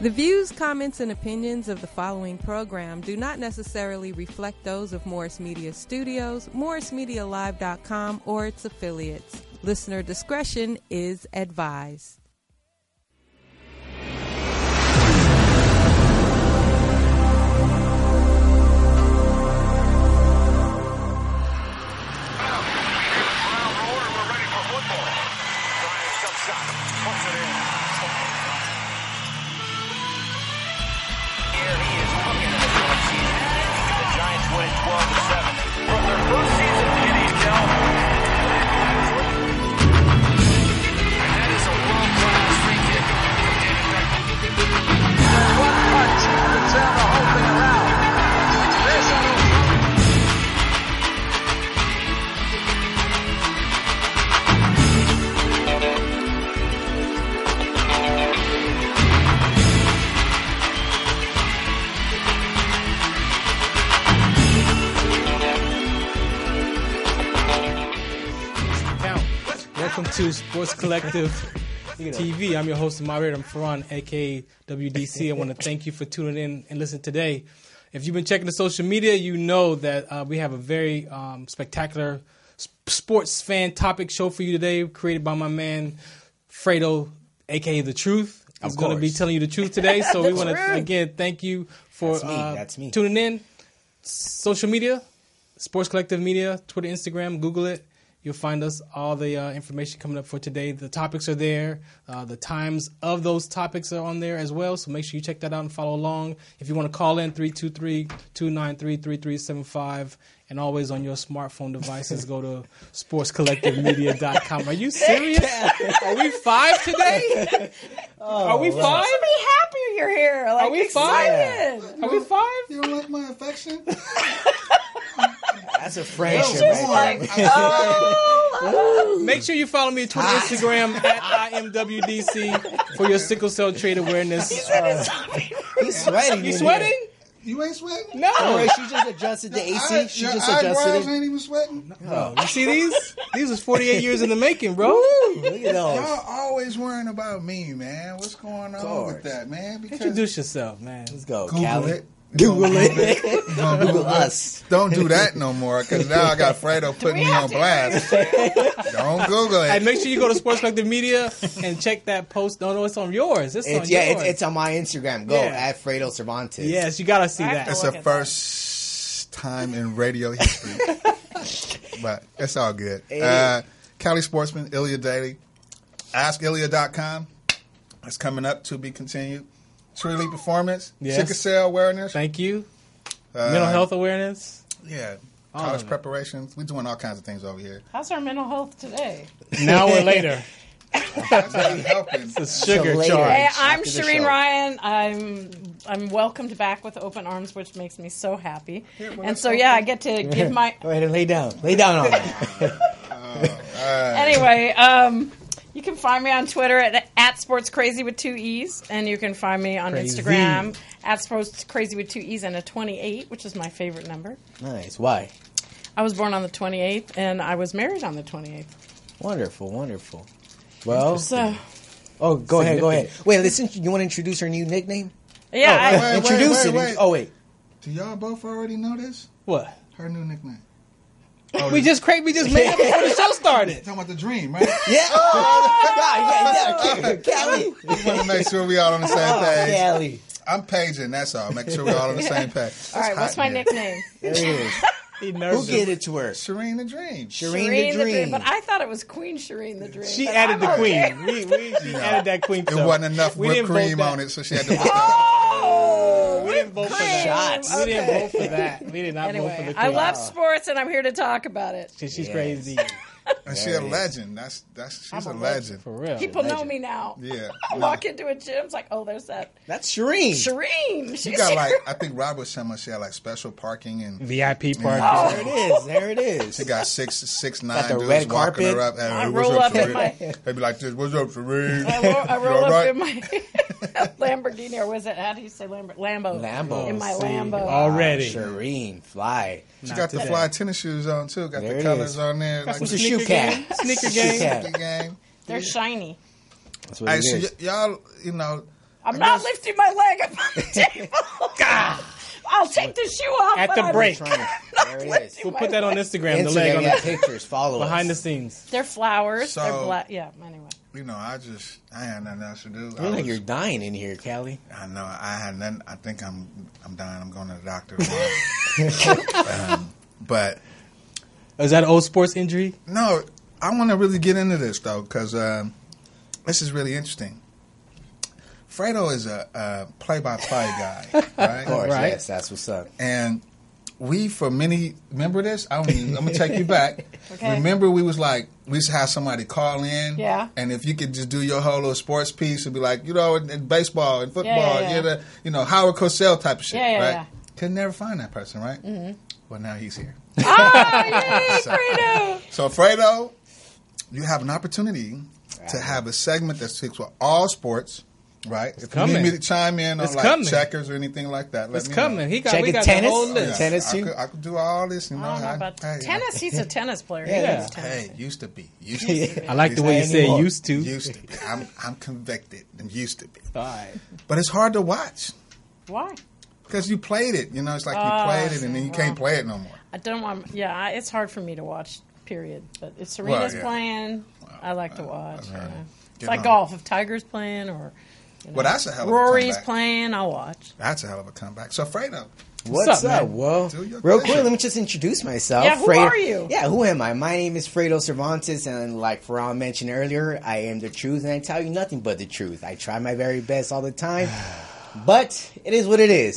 The views, comments, and opinions of the following program do not necessarily reflect those of Morris Media Studios, MorrisMediaLive.com, or its affiliates. Listener discretion is advised. Welcome to Sports Collective TV. I'm your host and moderator, Farhan, aka WDC. I want to thank you for tuning in and listening today. If you've been checking the social media, you know that we have a very spectacular sports fan topic show for you today, created by my man Fredo, aka The Truth. He's going to be telling you the truth today. So we want to again thank you for tuning in. Social media, Sports Collective Media, Twitter, Instagram, Google it. You'll find us all the information coming up for today. The topics are there. The times of those topics are on there as well. So make sure you check that out and follow along. If you want to call in, 323-293-3375. And always on your smartphone devices, go to sportscollectivemedia.com. Are you serious? Are we 5 today? Are we 5? I'm so happy you're here. Like, are we 5? Are we 5? You don't like my affection? That's a friendship. Make sure you follow me on Twitter, Instagram at IMWDC for your sickle cell trait awareness. He's sweating. You sweating? You ain't sweating? No. All right, she just adjusted the AC. She just adjusted it. Ain't even sweating. No. You see these? These was 48 years in the making, bro. Look at those. Y'all always worrying about me, man. What's going on with that, man? Because introduce yourself, man. Let's go, Google Callie. it. Google it. Google us. Don't do that no more, because now I got Fredo putting me on blast. Don't Google it. And make sure you go to Sports Collective Media and check that post. No, it's on yours. It's on yours. It's on my Instagram. Go at Fredo Cervantes. Yes, you gotta see that. It's the first time in radio history, but it's all good. Cali Sportsman, Ilya Daily, AskIlya.com. It's coming up to be continued. True Elite Performance, sickle cell awareness. Thank you. Mental health awareness. Yeah. College preparations. We're doing all kinds of things over here. How's our mental health today? Now or later. That's helping. It's a sugar charge. Hey, I'm Shireen Ryan. I'm welcomed back with open arms, which makes me so happy. And so, I get to give my... Go ahead and lay down. Lay down on it. Anyway, you can find me on Twitter at Sports Crazy with 2 E's, and you can find me on Instagram at Sports Crazy with 2 E's and a 28, which is my favorite number. Nice. Why? I was born on the 28th, and I was married on the 28th. Wonderful, wonderful. Well, go ahead. Wait, listen. You want to introduce her new nickname? Yeah, introduce it. Wait. Oh wait. Do y'all both already know this? What? Her new nickname. We just made it before the show started. Talking about the dream, right? Yeah. Callie. We want to make sure we all on the same page. Callie. I'm paging, that's all. Make sure we're all on the same page. All right, what's my nickname? There it is. Who gave it to her? Shireen the Dream. Shireen the Dream. But I thought it was Queen Shireen the Dream. She added the queen. She added that queen. It wasn't enough whipped cream on it, so she had to put we didn't vote for that. We didn't vote for that. We did not vote for the queen. I love sports, and I'm here to talk about it. She's crazy. And she's a legend. She's a legend. For real. People know me now. Yeah. I walk into a gym, it's like, oh, there's that. That's Shireen. Shireen. She got I think Rob was telling us she had special parking and VIP parking. There it is. She got 6'9" got the dudes red walking carpet. her up. I roll up in my... They be like this, what's up, Shireen? I roll up in my Lamborghini, or was it, how do you say Lambo? Lambo. In my Lambo. Already. Shireen, fly. She got the fly tennis shoes on, too. Got there the colors on there. What's the shoe cap? Sneaker game. Game. They're shiny. That's what it is. Y'all, I'm not lifting my leg up on the table. God. I'll take the shoe off At the break. There it is. We'll put that on Instagram. The leg Instagram, on yeah, the pictures. Follow us. behind the scenes. They're flowers. So- They're black. Yeah. Anyway. You know, I had nothing else to do. You're like you're dying in here, Callie. I know. I had nothing. I think I'm dying. I'm going to the doctor tomorrow. But Is that an old sports injury? no, I want to really get into this though because this is really interesting. Fredo is a play-by-play guy, right? Of course, Right. yes, that's what's up. And we, for many, remember this? I'm going to take you back. Okay. Remember we used to have somebody call in. Yeah. And if you could just do your whole little sports piece, it'd be like, in baseball and football, Yeah. you're the, Howard Cosell type of shit, Yeah, right? yeah. Could never find that person, right? Mm-hmm. Well, now he's here. Oh, yay, Fredo. So, Fredo, you have an opportunity to have a segment that speaks with all sports. Right. If coming. you need me to chime in on It's coming. checkers or anything like that, let It's me coming. know. We got Tennis? the whole list. Tennis too? I could do all this. I don't know about hey, tennis. He's a tennis player. Yeah. He loves tennis. Hey, used to be. Used to be. I like the way you say Anymore. used to. Used to be. I'm convicted and used to be. All right. But it's hard to watch Why? because you played it. It's like you played it and then you can't play it no more. I don't want. Yeah, it's hard for me to watch. Period. But if Serena's Well, yeah. playing, I like to watch. right. It's Get like on. golf. If Tiger's playing or Well, that's a hell of a Rory's comeback. playing, I'll watch. That's a hell of a comeback. So, Fredo, What's up, up? man? Well, Do your real thing. quick, let me just introduce myself. Yeah, who are you? Yeah, who am I? My name is Fredo Cervantes, and like Ferran mentioned earlier, I am the truth, and I tell you nothing but the truth. I try my very best all the time, but it is what it is.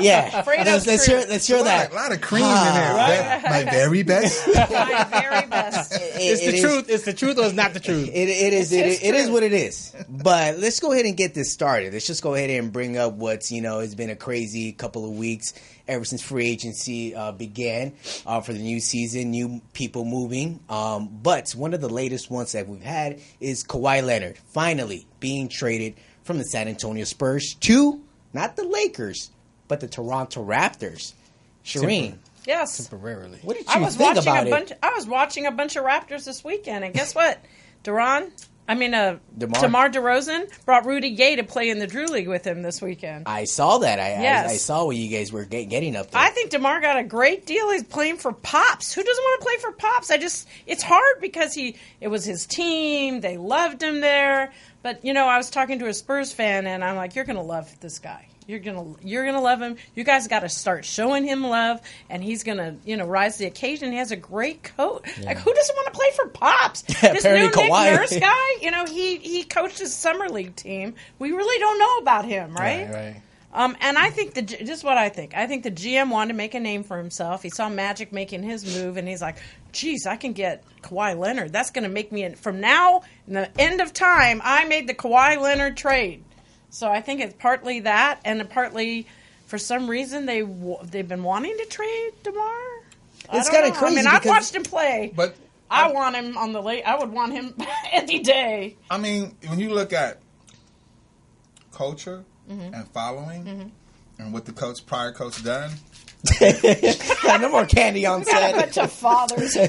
Yeah, Fredo's let's truth. hear that. a lot of cream in there. My very best. My very best. It's the truth. It's the truth or it's not the truth. It is his truth. what it is. But let's go ahead and get this started. Let's just go ahead and bring up what's it's been a crazy couple of weeks ever since free agency began for the new season, new people moving. But one of the latest ones that we've had is Kawhi Leonard finally being traded from the San Antonio Spurs to not the Lakers, but the Toronto Raptors. Shireen, Yes. Temporarily. what did I you was think watching about a bunch. I was watching a bunch of Raptors this weekend, and guess what? DeMar DeRozan brought Rudy Gay to play in the Drew League with him this weekend. I saw that. Yes. I saw what you guys were getting up there. I think DeMar got a great deal. He's playing for Pops. Who doesn't want to play for Pops? It's hard because it was his team. They loved him there. But I was talking to a Spurs fan, and I'm like, you're gonna love this guy. You're gonna love him. You guys got to start showing him love, and he's gonna rise to the occasion. He has a great coach. Like, who doesn't want to play for Pops? This new Nick Kawhi. Nurse guy, he coached his summer league team. We really don't know about him, right? Right. And I think this is what I think. I think the GM wanted to make a name for himself. He saw Magic making his move, and he's like, geez, I can get Kawhi Leonard. That's going to make me, from now, in the end of time, I made the Kawhi Leonard trade. So I think it's partly that, and partly, for some reason, they've been wanting to trade DeMar. It's kind of crazy. I mean, I've because- watched him play. But I want him on the late. I would want him any day. I mean, when you look at culture and following and what the prior coach done, no more candy on Got a set. bunch of fathers. you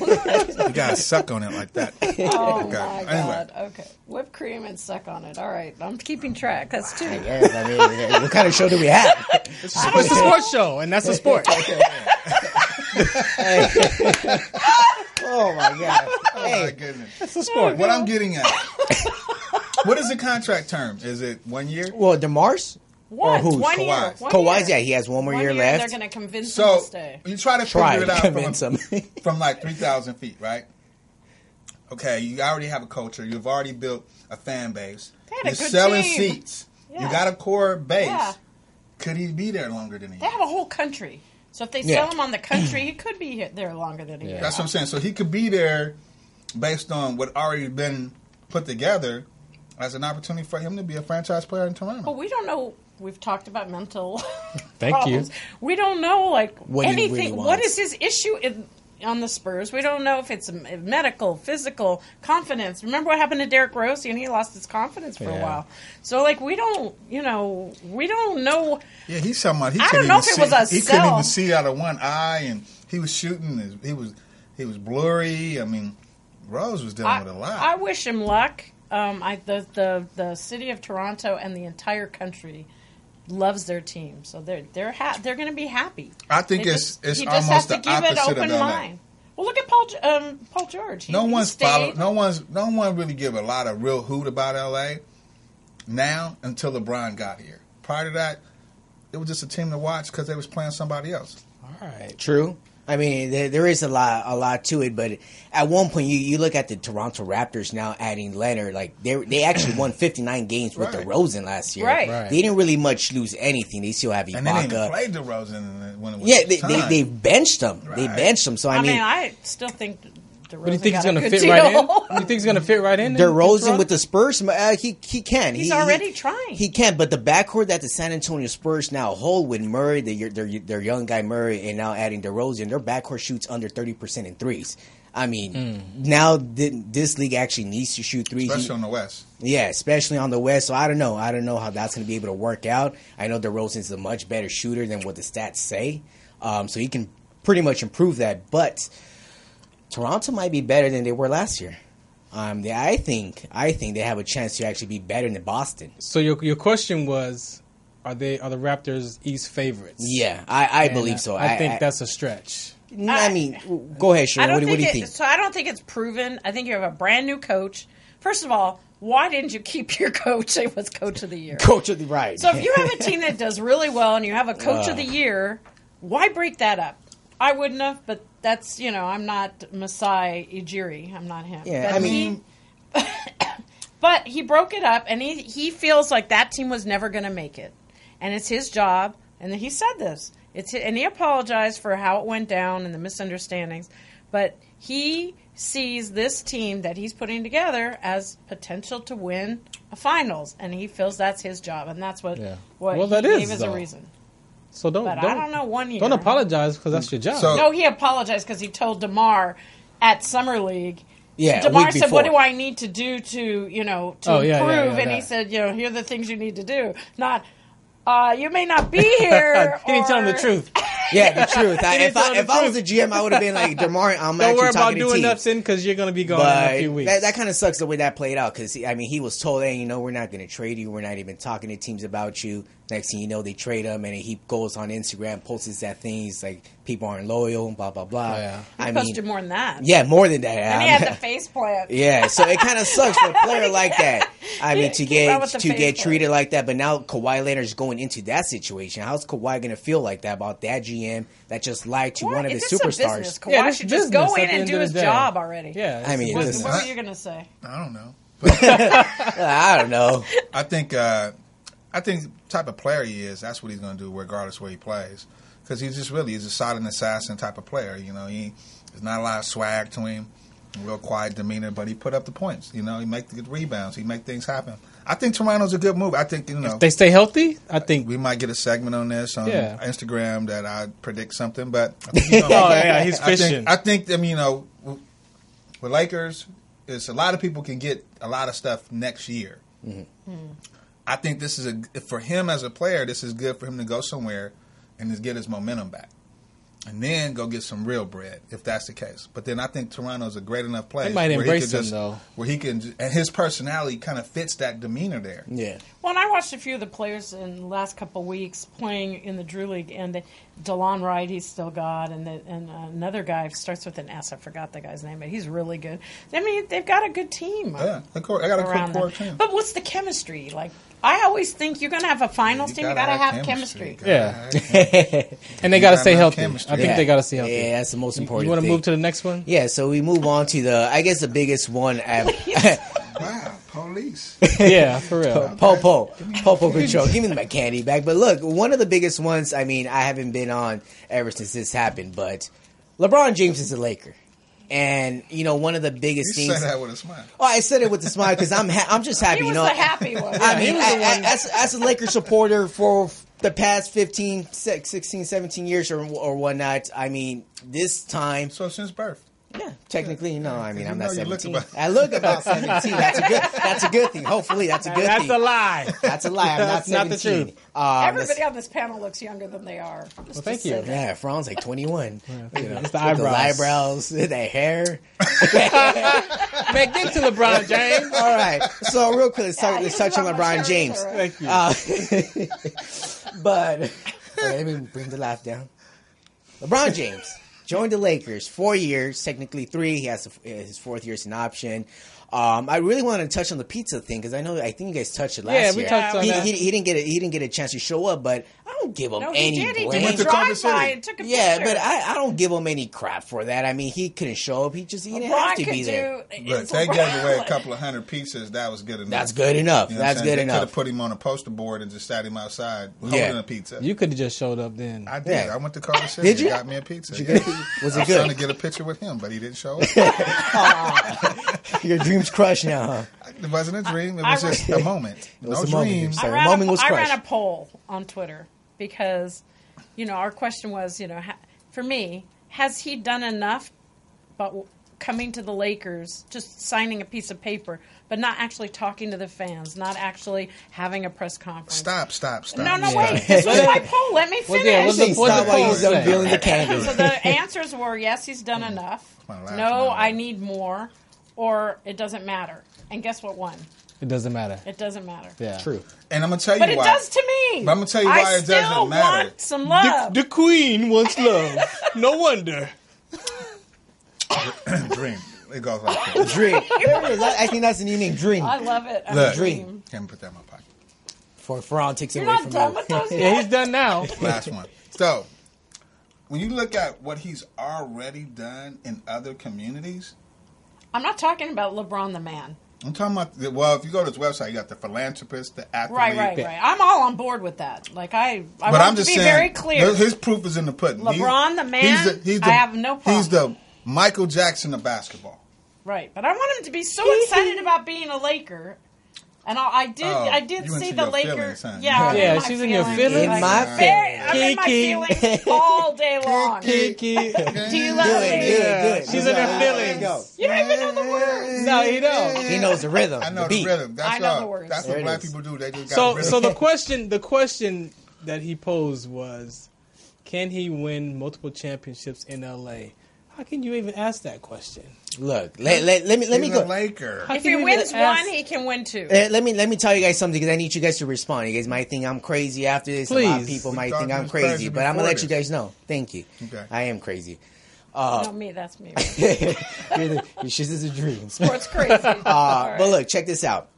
gotta suck on it like that. Oh Okay. my Anyway. God! Okay, whipped cream and suck on it. All right, I'm keeping track. That's two. Yes, I mean, what kind of show do we have? It's a sports show, and that's a sport. Oh my god! Oh my goodness. It's a sport. What I'm getting at. What is the contract term? Is it 1 year? Well, DeMar's One, or who's? 1 year. Kawhi's? 1 Kawhi's, year. yeah, he has one more 1 year year, left. They're going to convince him So to stay. you try to Try figure it to out convince him. from like 3,000 feet, right? Okay, you already have a culture. You've already built a fan base. They had a You're good selling team. seats. Yeah. You got a core base. Yeah. Could he be there longer than a They year? have a whole country. So if they Yeah. sell him on the country, he could be there longer than a year. That's what I'm saying. So he could be there based on what already been put together as an opportunity for him to be a franchise player in Toronto. But we don't know. We've talked about mental Thank problems. you. We don't know, like, What he anything. really What wants. is his issue on the Spurs? We don't know if it's medical, physical, confidence. Remember what happened to Derrick Rose? And he lost his confidence for a Yeah. while. So, like, we don't know. Yeah, he's talking about he I couldn't don't know even if it see. was a He couldn't sell. even see out of one eye, and he was shooting. He was blurry. I mean, Rose was dealing with a lot. I wish him luck. the city of Toronto and the entire country loves their team, so they're going to be happy. I think He it's just almost has the to give it opposite open of LA. line. Well, look at Paul George. No He one's stayed. no one really give a lot of real hoot about LA now until LeBron got here. Prior to that, it was just a team to watch because they was playing somebody else. All right. True. I mean, there is a lot to it, but at one point, you look at the Toronto Raptors now adding Leonard. Like they actually won 59 games with Right. DeRozan last year. Right. Right. They didn't really much lose anything. They still have Ibaka. And they didn't even play DeRozan when it was Yeah, time. they benched him. They Right. benched him. So I mean, I still think DeRozan But do you think he's got a going to good fit right in? deal. You think he's going to fit right in? DeRozan with the Spurs, he can. He's already trying. He can, but the backcourt that the San Antonio Spurs now hold with Murray, their young guy Murray, and now adding DeRozan, their backcourt shoots under 30% in threes. I mean, now this league actually needs to shoot threes. Especially on the West. Yeah, especially on the West. So I don't know how that's going to be able to work out. I know DeRozan's a much better shooter than what the stats say, so he can pretty much improve that. But Toronto might be better than they were last year. I think they have a chance to actually be better than Boston. So your question was, are the Raptors East favorites? Yeah, I And believe so. I think that's a stretch. I mean, go ahead, Sharon. What do you think? So I don't think it's proven. I think you have a brand new coach. First of all, why didn't you keep your coach? It was coach of the year. Coach of the right. So if you have a team that does really well and you have a coach of the year, why break that up? I wouldn't have, but that's, I'm not Masai Ujiri. I'm not him. Yeah, but I mean- but he broke it up, and he feels like that team was never going to make it. And it's his job, and he said this. And he apologized for how it went down and the misunderstandings. But he sees this team that he's putting together as potential to win a finals, and he feels that's his job, and that's what Well, he that gave is, as a though. reason. So don't. But I don't know 1 year. Don't apologize because that's your job. So- No, he apologized because he told DeMar at Summer League. Yeah, a DeMar week said, "What before. do I need to do to improve?" Oh, yeah, and he that. said, "Here are the things you need to do. Not, you may not be here." He didn't tell him the or- truth. Yeah, the truth. didn't tell If the I was truth. the GM, I would have been like, DeMar, I'm Don't actually worry about talking to doing teams. nothing because you're going to be gone in a few weeks. That kind of sucks the way that played out because, he was told, hey, we're not going to trade you. We're not even talking to teams about you. Next thing you know, they trade him, and he goes on Instagram, posts that thing. He's like, people aren't loyal, blah, blah, blah. Oh, yeah. He posted more than that. Yeah, more than that. And he had the face plant. Yeah, so it kind of sucks for a player like that. I mean, to Keep up with the get face treated plant. like that. But now Kawhi Leonard's going into that situation. How's Kawhi going to feel like that about that GM that just lied to one of his It's a superstars? business. Kawhi Yeah, it's should just business go at in the and end do of his the day. job already. Yeah, I mean, What listen, were you going to say? I don't know. I don't know. I think the type of player he is, that's what he's going to do regardless where he plays. Because he's a silent assassin type of player. There's not a lot of swag to him, real quiet demeanor, but he put up the points. He make the good rebounds. He make things happen. I think Toronto's a good move. I think, If they stay healthy, I think. we might get a segment on this on Yeah. Instagram that I predict something, but I think he's gonna Oh, make it. yeah, he's fishing. I think them, with Lakers, it's a lot of people can get a lot of stuff next year. I think this is for him as a player, this is good for him to go somewhere and just get his momentum back. And then go get some real bread, if that's the case. But then I think Toronto's a great enough place. They might where he embrace could him, though. Where he can, and his personality kind of fits that demeanor there. Yeah. Well, and I watched a few of the players in the last couple of weeks playing in the Drew League, and DeLon Wright, he's still got, and another guy starts with an S. I forgot the guy's name, but he's really good. I mean, they've got a good team. Yeah, I got a around core them. team. But what's the chemistry? Like, I always think you're going to have a finals team. You got to have chemistry. Yeah. Chemistry. And they got to You stay gotta have healthy. chemistry. I think Yeah. they got to stay healthy. Yeah, that's the most important You want to thing. move to the next one? Yeah, so we move on to I guess the biggest one. Wow, police. Yeah, for real. Popo control. Give me my candy back. But look, one of the biggest ones. I mean, I haven't been on ever since this happened, but LeBron James is a Laker, and one of the biggest You things. said that with a smile. Oh, I said it with a smile because I'm just happy. He was the happy one. I mean, he was the one- as a Lakers supporter for the past 15, 16, 17 years or whatnot, I mean, this time. So since birth. Yeah, technically, no. I mean, I'm you not know you look 17. about- I look about 17. That's a good thing. Hopefully, that's a good That's thing. a lie. That's a lie. I'm not That's not the 17. truth. Everybody on this panel looks younger than they are. Well, thank you. Yeah, Fran's like 21. You know, It's the with the eyebrows. eyebrows, the hair. Man, get to LeBron James. All right. So real quick, let's touch on about LeBron much James. Thank you. But let me bring the laugh down. LeBron James joined the Lakers 4 years, technically 3. He has his 4th year as an option. I really want to touch on the pizza thing because I think you guys touched it last year. Yeah, we touched on that. He didn't get a chance to show up, but I don't give him No, any he did. He blame. did went a to Culver drive-by City. and took a Yeah, picture. but I don't give him any crap for that. I mean, he couldn't show up. He didn't have to be there. But they gave away a couple of hundred pizzas. That was good enough. That's good enough. You know what I'm That's saying? good They enough. could have put him on a poster board and just sat him outside Yeah. holding a pizza. You could have just showed up then. I did. Yeah. I went to Culver City. Did you? And got me a pizza. you Yeah. get- was it I was good? trying to get a picture with him, but he didn't show up. Your dreams crushed now, huh? It wasn't a dream. It was just a moment. was No a moment, dreams. you're saying. I Moment was ran crushed. a poll on Twitter because, our question was, for me, has he done enough but coming to the Lakers, just signing a piece of paper, but not actually talking to the fans, not actually having a press conference? Stop. No, Yeah. wait. This was my poll. Let me finish. yeah, what's the Stop while poll he's say? unveiling the candy. So the answers were yes, he's done enough. my last No, one. I need more, or it doesn't matter. And guess what won? It doesn't matter. It doesn't matter. Yeah. True. And I'm going to tell you But it why. does to me. But I'm gonna tell you why I it doesn't still matter. want some love. The queen wants love. No wonder. Dream. It goes like this. Dream. There it is. I think that's the new name, Dream. I love it. I'm Look. a dream. Can't put that in my pocket. For Ferran takes it You're away not from done you. with those Yeah, yet? he's done now. Last one. So, when you look at what he's already done in other communities, I'm not talking about LeBron the man. I'm talking about, well, if you go to his website, you got the philanthropist, the athlete. Right. I'm all on board with that. Like I But want I'm to just be saying, very clear. his proof is in the pudding. LeBron, the man, I have no problem. He's the Michael Jackson of basketball. Right, but I want him to be so excited about being a Laker. And I did you see into the your Lakers. feelings, huh? Yeah, I'm Yeah, in my she's in your feelings. feelings. In my I'm in my Kiki. feelings all day long. Kiki. Do you love Good, me? good. She's in her Let's feelings. go. You don't even know the words. No, he don't. He knows the rhythm. I know the beat. rhythm. That's I know all. the words. That's There what it black is. people do. They just got So the question that he posed was, can he win multiple championships in LA? How can you even ask that question? Look, let me He's go. a Laker. How If can he you wins even ask- one, he can win two. Let me tell you guys something because I need you guys to respond. You guys might think I'm crazy after this. A lot of Please. people We might thought think you I'm was crazy, crazy but I'm gonna before let you this. guys know. Thank you. Okay. I am crazy. Not me, that's me. She's just a dream. Sports crazy. All right. But look, check this out.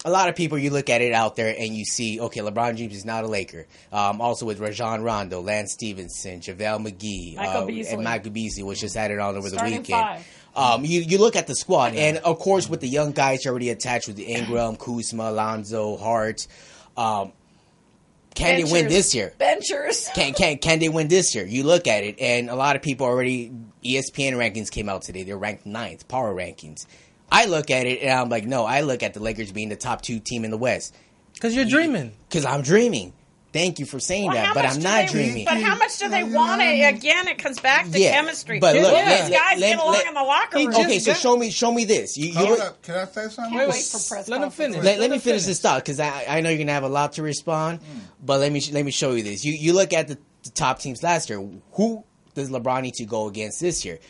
A lot of people, you look at it out there and you see, okay, LeBron James is not a Laker. Also with Rajon Rondo, Lance Stevenson, JaVale McGee, Michael Beasley. and Michael Beasley, which just added on over Starting the weekend. five. You look at the squad, and of course with the young guys already attached with Ingram, Kuzma, Alonzo, Hart. Can they win Benchers. this year? Benchers. Can they win this year? You look at it, and a lot of people already. ESPN rankings came out today. They're ranked 9th, power rankings. I look at it, and I'm like, no. I look at the Lakers being the top 2 team in the West Because you're dreaming. because I'm dreaming. Thank you for saying Well, that, how but much I'm do not they- dreaming. But how much do they want it? Again, it comes back to Yeah, chemistry. but look, These let- guys let- get along let- in the locker He room. just- Okay, so show me this. You Hold look- up. Can I say something? Can't wait for press Let him conference. finish. Let me him finish this thought because I know you're gonna have a lot to respond, but let me show you this. You look at the top teams last year. Who does LeBron need to go against this year?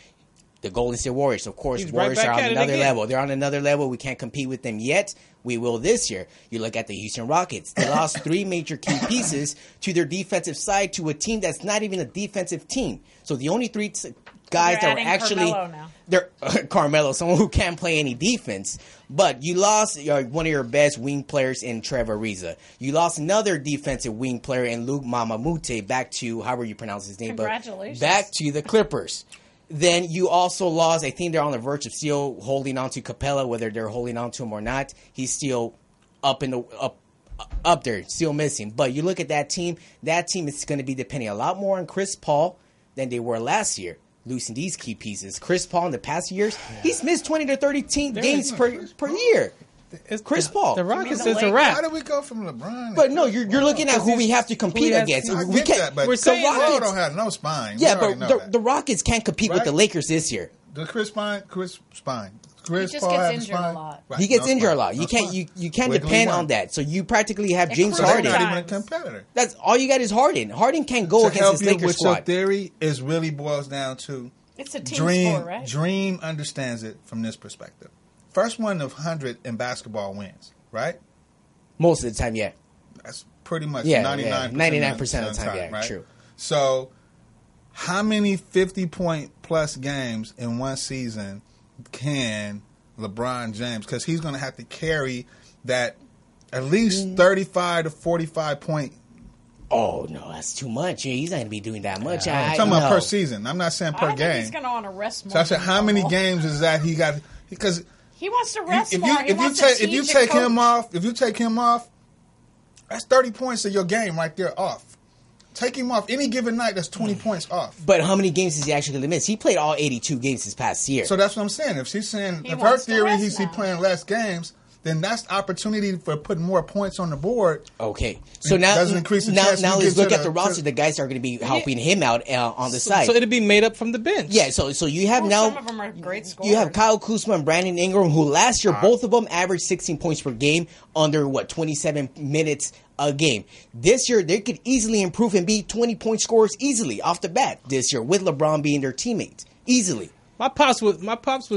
The Golden State Warriors, of course. He's right Warriors back are on at it another again. level. They're on another level. We can't compete with them yet. We will this year. You look at the Houston Rockets. They lost 3 major key pieces to their defensive side to a team that's not even a defensive team. So the only 3 guys They're that were adding actually Carmelo now. they're Carmelo, someone who can't play any defense. But you lost one of your best wing players in Trevor Ariza. You lost another defensive wing player in Luke Mamamute back to however you pronounce his name. Congratulations. But back to the Clippers. Then you also lost. I think they're on the verge of still holding on to Capella, whether they're holding on to him or not. He's still up there, still missing. But you look at that team. That team is going to be depending a lot more on Chris Paul than they were last year. Losing these key pieces. Chris Paul in the past years, he's missed 20 to 30 games per year. Chris Paul. The Rockets the is a Lakers. wrap. How did we go from LeBron? But no, you're looking at who we have to compete has- against. I We get can't. that, but we're saying Rockets Rockets- don't have no spine. Yeah, We already but know that. the Rockets can't compete with Right? the Lakers this year. The Chris Paul He just have gets a injured a spine? lot. Right, He gets no injured a spine. lot. No You can't spine. you can't Wiggly depend one. on that. So you practically have And James Chris So they're Harden. not even a Times. competitor. That's all you got is Harden. Harden can't go To against help this you Lakers with your squad. theory, is really boils down to It's a team Dream. sport, right? Dream understands it from this perspective. First one of 100 in basketball wins, right? Most of the time, yeah. That's pretty much Yeah, 99% of the time, yeah, right? true. So, how many 50-point plus games in one season can LeBron James? Because he's going to have to carry that at least 35 to 45 point. Oh no, that's too much. Yeah, he's not gonna be doing that much. I'm talking about per season. I'm not saying I per don't think game. he's going to want to rest more. So I said, than how many normal. games is that he got? Because He wants to rest if more. you He if you wants take to if you teach take and him coach. off, that's 30 points of your game right there off. Take him off any given night. That's 20 points off. But how many games is he actually gonna miss? He played all 82 games this past year. So that's what I'm saying. If she's saying, He if her wants to theory, rest he's now. playing less games, then that's opportunity for putting more points on the board. Okay, so It now doesn't increase the now chance you let's get look to at the the- roster. The guys are going to be helping him out on the side. So it'll be made up from the bench. Yeah, so you have Well, now some of them are great scorers. you have Kyle Kuzma and Brandon Ingram, who last year both of them averaged 16 points per game under 27 minutes a game. This year they could easily improve and be 20-point scorers easily off the bat this year with LeBron being their teammates easily. My pops would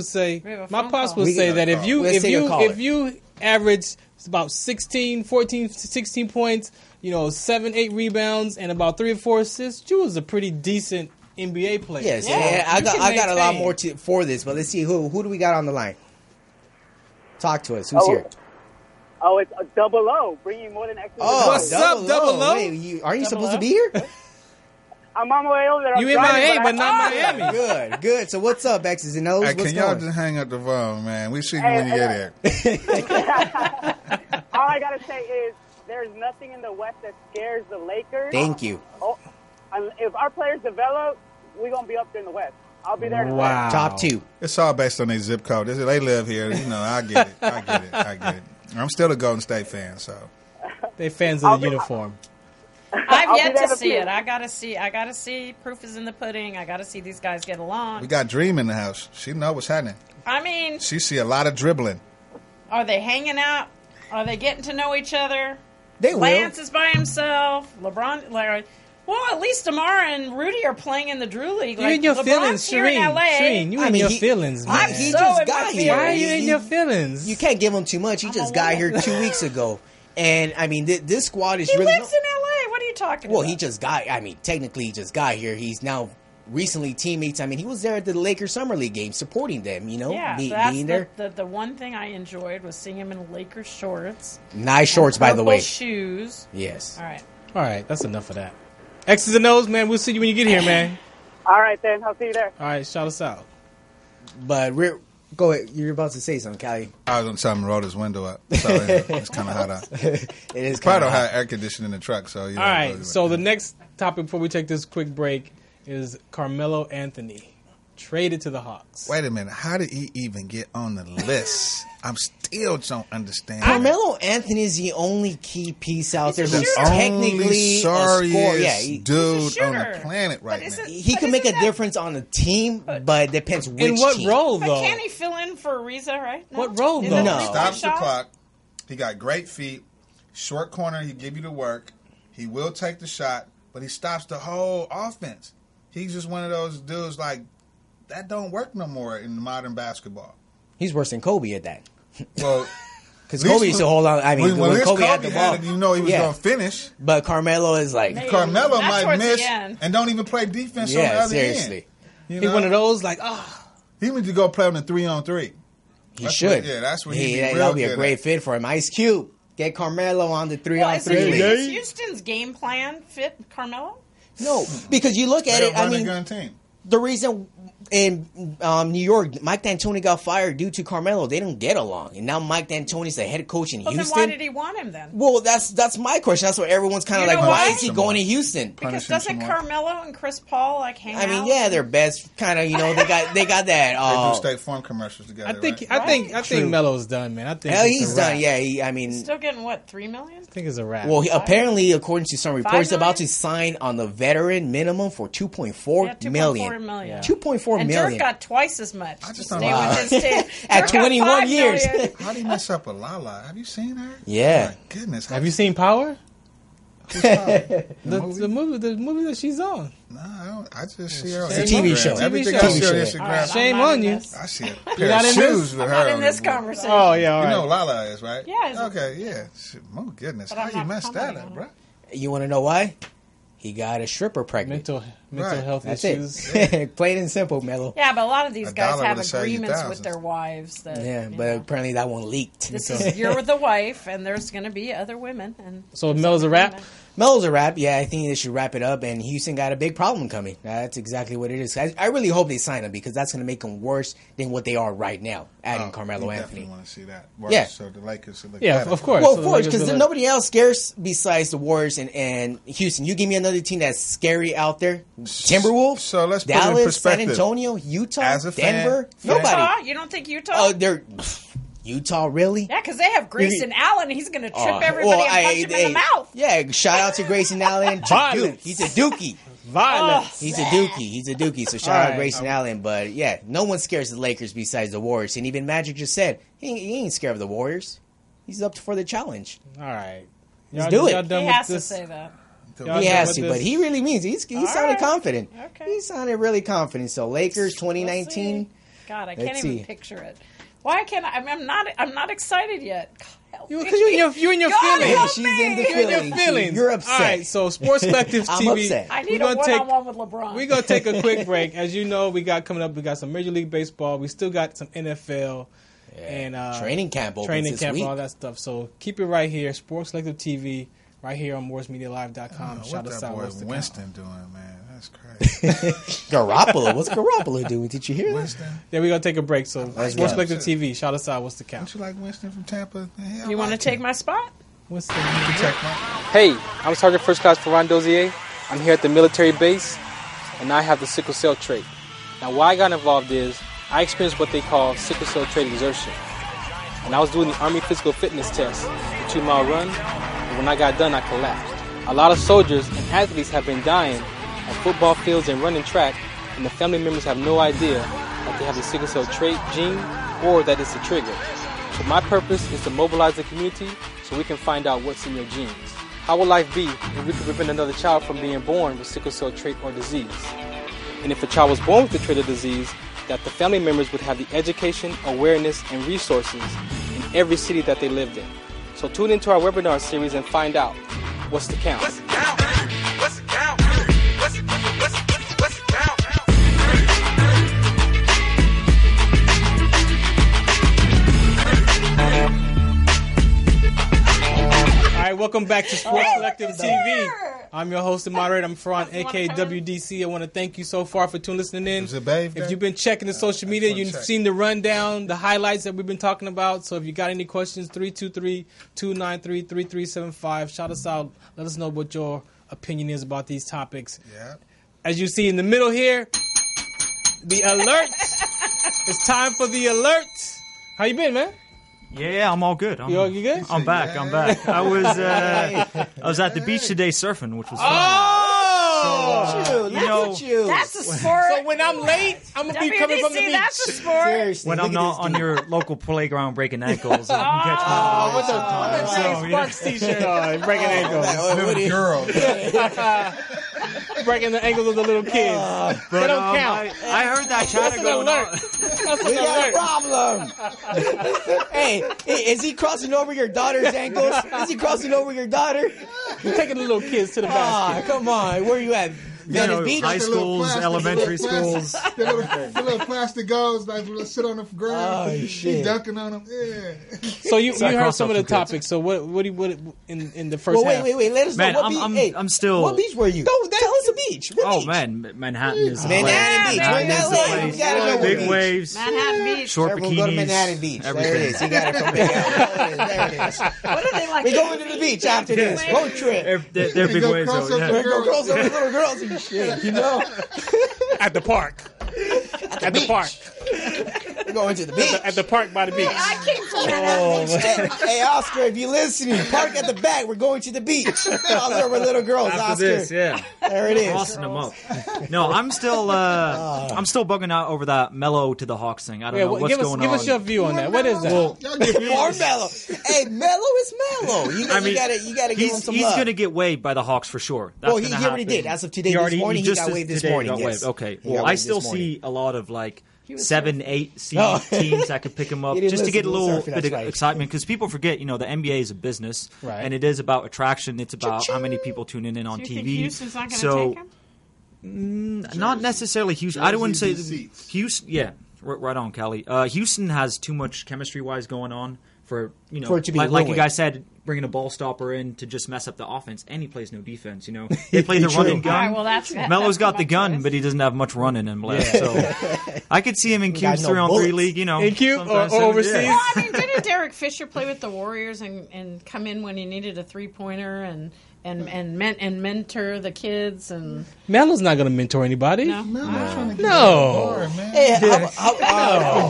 say We have a my phone pops call. would say that if you Let's take a caller. if you average about 14 to 16 points, 7-8 rebounds and about 3 or 4 assists, you was a pretty decent NBA player. Yes, Yeah, yeah, I you got can a lot maintain. more for this, but let's see who do we got on the line. Talk to us. Who's here? Oh, it's a double O, bringing more than X's. Oh, What's up, Double O? Wait, aren't you Double supposed O? to be here? I'm on my way over there. I'm You in driving, Miami, but I- not Miami. Good. So what's up, X's and O's? Hey, What's can y'all going? just hang up the phone, man? We see you when you Hey, get here. All I gotta say is there's nothing in the West that scares the Lakers. Thank you. Oh, and if our players develop, we're gonna be up there in the West. I'll be there. In the West. Wow. Top 2. It's all based on their zip code. They live here. I get it. I'm still a Golden State fan, so. They fans of the uniform. I've I'll yet be there to to see see it. it. I gotta see. Proof is in the pudding. I gotta see these guys get along. We got Dream in the house. She know what's happening. I mean, She see a lot of dribbling. are they hanging out? Are they getting to know each other? They will. Lance is by himself. LeBron, well, at least Demar and Rudy are playing in the Drew League. You in your LeBron's feelings, here in Shireen. LA. Shireen, you I in mean, your he- feelings, man. I'm He so just in got my here. Why are you feelings. in your feelings? You can't give him too much. He just a got woman. here 2 weeks ago, and I mean this squad is He really. lives in LA. What are you talking Well, about? he just got. I mean, technically, he just got here. He's now recently teammates. I mean, he was there at the Lakers Summer League game, supporting them. Yeah, being there. that's the one thing I enjoyed was seeing him in Lakers shorts. Nice shorts, by the purple way. shoes. Yes. All right. All right, that's enough of that. X's and O's, man. We'll see you when you get here, man. All right, then. I'll see you there. All right, shout us out. But go ahead. You're about to say something, Callie. I was going to tell him to roll his window up. So it's kind of hot out. It is Probably kind don't of have air conditioning in the truck, so All right, so the next topic before we take this quick break is Carmelo Anthony traded to the Hawks. Wait a minute. How did he even get on the list? I'm still don't understand. Carmelo Anthony is the only key piece out there He's a who's shooter. technically only a scorer. Yeah, sorriest dude He's a on the shooter. planet right But now. isn't- he can make a difference on a team, but it depends which In what team. role, But though? can he fill in for Ariza, right? No? What role, Is though? it No. a three-point Stops the shot? clock. He got great feet. Short corner, he give you the work. He will take the shot, but he stops the whole offense. He's just one of those dudes like that don't work no more in modern basketball. He's worse than Kobe at that. Well, Because Kobe used to hold on. I mean, when when Kobe had the ball, it, you know he was yeah. going to finish. But Carmelo is like, Maybe. Carmelo Not might towards the miss end. and don't even play defense on the yeah, other seriously, end. You He's know? one of those like, He needs to go play on the 3-on-3. he That's should. what- yeah, that's what he'd be real that'll be a good great at. fit for him. Ice Cube, get Carmelo on the 3 Well, on is 3 it- league. is Houston's game plan fit Carmelo? No, because you look at They're it. a I run mean, and gun team. the reason in New York, Mike D'Antoni got fired due to Carmelo. They don't get along, and now Mike D'Antoni's the head coach in Well, then Houston. why did he want him then? Well, that's my question. That's what everyone's kind of You like. know Why why? is he going to Houston? Because Punish him doesn't some more. Carmelo and Chris Paul like hang I mean, out? yeah, they're best kind of. You know, they got that. They do State Farm commercials together. I think right? I think Melo's done, man. I think hell, it's a he's wrap. done. Yeah, I mean, Still getting what, $3 million? I think it's a wrap. well, apparently, according to some reports, he's about million? to sign on the veteran minimum for $2.4 Yeah, $2.4 million. million. Yeah. $2.4 And million. Dirk got twice as much. I just to don't stay know. with his team. At Dirk got 21 $5 years. million. How do you mess up with Lala? Have you seen her? Yeah. My goodness. Have you seen Power? The The movie that she's on. No, I just see her on It's a TV Instagram. show. Everything TV I see on show. Instagram. All right, Shame I'm not on in you. this. I see a You're pair not of in shoes this? with I'm her. not in on this the board. conversation. Oh yeah, all You right. know who Lala is, right? Yeah. Okay, yeah. Shit, oh, goodness. But How I'm you not messed that commenting up, on bro? You want to know why? He got a stripper pregnant. mental Right. health That's issues. it. Plain and simple, Mello. Yeah, but a lot of these $1 guys have would've saved you agreements with thousands. their wives. That, Yeah, you but know, apparently that one leaked. this is you're with the wife, and there's going to be other women. And So Mel's a rap. Melo's a wrap. Yeah, I think they should wrap it up. And Houston got a big problem coming. That's exactly what it is. I really hope they sign him because that's going to make them worse than what they are right now, adding Carmelo you Anthony. definitely want to see that. Yeah. So the Lakers should look Yeah, better. of course. Well, So of the course, Lakers because are there's like- nobody else scares besides the Warriors and Houston. You give me another team that's scary out there. Timberwolves, So let's put it in Dallas, San perspective. Antonio, Utah, As a fan- Denver. fan- Nobody. Utah? You don't think Utah? Oh, they're Utah, really? Yeah, because they have Grayson Allen. He's going to trip Oh, everybody well, and punch him in the mouth. Yeah, shout out to Grayson Allen. Violence. Duke. He's a dookie. Violence. He's a dookie. He's a dookie. So shout All out right. Grayson Allen. But yeah, no one scares the Lakers besides the Warriors. And even Magic just said he ain't scared of the Warriors. He's up for the challenge. All right. Let's do it. Y'all done He with has to this? say that. Y'all He done has with to, this? but he really means he sounded right. confident. Okay. He sounded really confident. So Lakers 2019. We'll see. God, I can't Let's even see. picture it. Why can't I? I'm not excited yet. God, help me. Because you in your God, feelings. help She's me. in the You're in your feelings. feelings. You're upset. All right, so Sports Collective I'm TV. upset. I We're need a gonna take one-on-one with LeBron. we're gonna take a quick break. As you know, we got coming up. We got some Major League Baseball. We still got some NFL and Training camp opens training this camp, week. and all that stuff. So keep it right here, Sports Collective TV, right here on MorrisMediaLive.com. What Shout us that out. boy What's the count? Winston doing, man? That's crazy. Garoppolo. What's Garoppolo doing? Did you hear that? Winston. Yeah, we're gonna take a break. So Let's Sports go. Collective TV. Shout us out. What's the count? Don't you like Winston from Tampa? You want to take my spot? What's the Check my. Hey, I'm Sergeant First Class Ferran Dozier. I'm here at the military base, and I have the sickle cell trait. Now, why I got involved is I experienced what they call sickle cell trait exertion. And I was doing the Army physical fitness test, the 2-mile run, and when I got done, I collapsed. A lot of soldiers and athletes have been dying at football fields and running track, and the family members have no idea that they have the sickle cell trait gene or that it's a trigger. So my purpose is to mobilize the community so we can find out what's in your genes. How will life be if we could prevent another child from being born with sickle cell trait or disease? And if a child was born with the trait or disease, that the family members would have the education, awareness, and resources in every city that they lived in. So tune into our webinar series and find out what's the count. All right, welcome back to Sports Collective TV. I'm your host and moderator. I'm Ferran, aka WDC. I want to thank you so far for listening in. Is it Babe If Day? you've been checking the social media, wanna you've check. seen the rundown, the highlights that we've been talking about. So if you got any questions, 323-293-3375. Shout us out. Let us know what your opinion is about these topics. Yeah. As you see in the middle here, the alert. It's time for the alert. How you been, man? Yeah, I'm all good. You good? I'm back. I'm back. I was at the beach today surfing, which was fun. Oh! Dude, You know, look at you. That's a sport. So when I'm late, I'm going to be coming from the WDC, beach. that's a sport. Seriously, when look I'm at not this on dude. your local playground breaking ankles, you can catch me. Oh, with the So, James yeah. Bucks t-shirt on, breaking ankles. What do you- Girl. Breaking the ankles of the little kids. But, They don't count. I heard that That's chatter an going alert. on. That's We an got a alert. problem. hey, is he crossing over your daughter's ankles? Is he crossing over your daughter? Taking the little kids to the Ah, basket. come on. Where are you at? You Venice know, Beach? high The little schools, plastic- elementary the little schools. plastic- the little plastic goals, like will sit on the ground. Oh, He shit. dunking on them. Yeah. So you heard cross some of the up some kids. topics. So what in the first Well, half? wait. Let us Man, know. What I'm- beach, I'm still- What beach were you? Tell us the beach. What Oh beach? man, Manhattan is the Manhattan place. Beach. Manhattan is the Manhattan place. Beach. You gotta know what Big beach. waves, Manhattan Beach. short Everyone go to bikinis, Manhattan Beach. everything. There it is. You got it from there. There it is. What are they like? We're going to the beach after this. Road trip. They're big go waves. cross Though, up yeah. the We're going to cross over little girls and shit. You know? At the park. At the park. We're going to the beach. At the park by the beach. I came from that. Hey, Oscar, if you're listening, park at the back. We're going to the beach. All over little girls, After Oscar. this, yeah. There it is. Tossing them up. No, I'm still bugging out over that Melo to the Hawks thing. I don't know what's going on. Give us your view on that. What is that? Y'all get More Melo. Hey, Melo is Melo. You gotta give him some he's love. going to get waived by the Hawks for sure. That's He gonna already happen. did. As of today, this morning, he got waived this morning. Got Yes. waived. Okay. He Well, got I waived still this morning. see a lot of like was 7, 8 seed Oh. teams that could pick him up He didn't just to get a listen to little Surfer, bit that's of right. excitement because people forget, the NBA is a business Right. and it is about attraction. It's about how many people tuning in on Do you TV. think Houston's not going to so take him? not necessarily Houston. I wouldn't say Jerseys and seats. Houston. Yeah, right on, Callie. Houston has too much chemistry wise going on for For it to be like you ruined. guys said, bringing a ball stopper in to just mess up the offense, and he plays no defense. They play the True. running gun. All right, well, that's Melo's got the my gun, choice. but he doesn't have much running in him left. So I could see him in Got Cube's no 3-on-3 bullets. league. In Cube or sometimes soon. overseas? Yeah. Well, I mean, didn't Derek Fisher play with the Warriors and come in when he needed a 3-pointer and mentor the kids and Melo's not going to mentor anybody. no. No. Hey,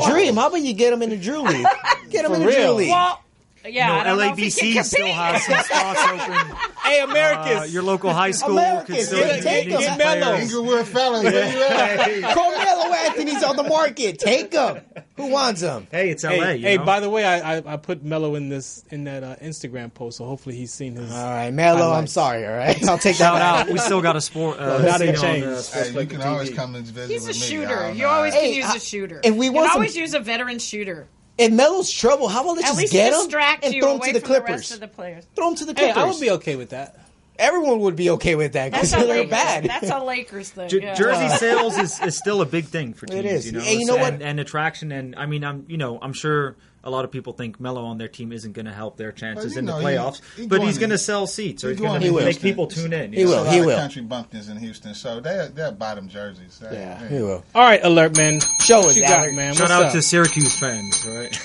Dream, how about you get him in the Drew League? Get him in the real. Drew League. Well, yeah, I don't know if he LABC can still compete. has some spots open. Hey, Americans. Your local high school Americans, could still get- take need him. some Get Melo. players. Inglewood fellas, where you at? Carmelo Anthony's on the market. Take him. Who wants him? Hey, it's LA. Hey, you know? by the way, I put Melo in that Instagram post, so hopefully he's seen his. All right, Melo, I'm highlights. sorry, all right? I'll take Shout that out. We still got a sport. Not in scene on, chains. Sports Hey, you Collective can always TV. come and visit He's a with me. shooter. You always Hey, can use a shooter. if we you want can some- always use a veteran shooter. If Melo's trouble, how about let's At just least get him distract and you throw him away to the from the Clippers? rest of the players. Throw him to the Hey, Clippers. I would be okay with that. Everyone would be okay with that because That's a they're Lakers. bad. That's a Lakers thing. Jersey yeah. sales is still a big thing for teams. It is. You know, And you know what? And attraction, and I mean, I'm sure a lot of people think Melo on their team isn't going to help their chances you in the know, playoffs, he but going he's going to in- sell seats, or he's he's going going to in make Houston. people tune in. He you know? will. A lot He of will. country bumpkins in Houston, so they're bottom jerseys. Yeah, he will. All right, Alert Man. Show What us, you Alec. got, man? Shout What's out up? to Syracuse fans, right?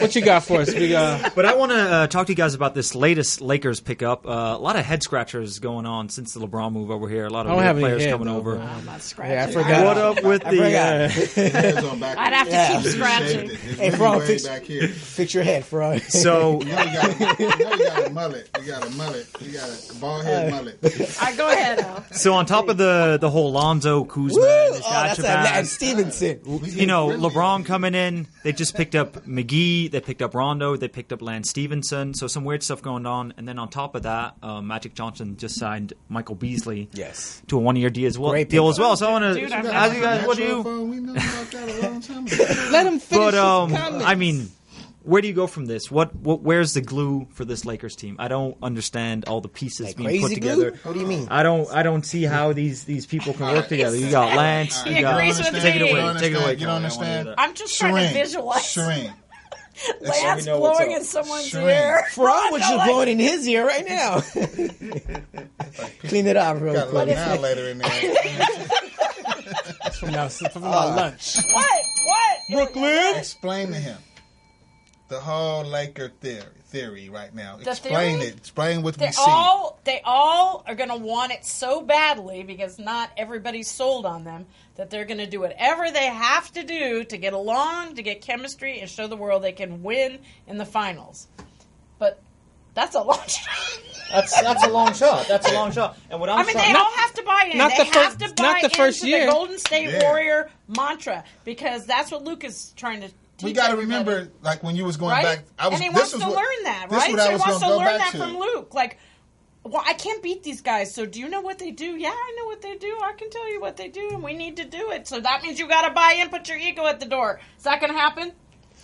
What you got for us? We got. But I want to talk to you guys about this latest Lakers pickup. A lot of head scratchers going on since the LeBron move over here. A lot I of don't real have any players head, coming though, over. bro. I'm not scratching. Yeah, I forgot. What up with I forgot. the? I'd have to Yeah. keep scratching. Hey, Fro, fix- back here. Fix your head, bro. So You got a mullet. You got a mullet. You got a bald head mullet. All right, go ahead, Al. So on top of the whole Lonzo, Kuzma, Woo! and Oh, that's that Lance Shabazz, Stevenson. LeBron coming in. They just picked up McGee. They picked up Rondo. They picked up Lance Stevenson. So some weird stuff going on. And then on top of that, Magic Johnson just signed Michael Beasley Yes. to a 1-year deal as well. Great Deal pickup. as well. So I want Dude, to I'm ask you guys, what do you? We know about that a long time ago. Let him finish. But his comments. I mean, where do you go from this? Where's the glue for this Lakers team? I don't understand all the pieces Like being put crazy together. glue? What do you mean? I don't see how these people can work together. You got Lance. He You got, agrees with take it me. away. Take it away. You don't understand? I'm just trying to visualize Shireen. Lance know what's blowing up. in someone's Shereen. ear. Fro was just Like- blowing in his ear right now. Clean it up real Got a quick. little now later in there. from our lunch. What? Brooklyn. Explain to him the whole Laker theory right now. The Explain theory? it. Explain what we They see. all are going to want it so badly because not everybody's sold on them that they're going to do whatever they have to do to get along, to get chemistry, and show the world they can win in the finals. But that's a long shot. That's a long shot. That's a long shot. And what I mean, they all have to buy in. not They the have first- to not buy the first into year. the Golden State Yeah. Warrior mantra because that's what Luke is trying to teach We got to everybody. remember, like when you was going Right? back, And he wants to learn that, this right? What I So he was wants to gonna go learn back that from Luke. Like, well, I can't beat these guys, so do you know what they do? Yeah, I know what they do. I can tell you what they do, and we need to do it. So that means you got to buy in, put your ego at the door. Is that going to happen?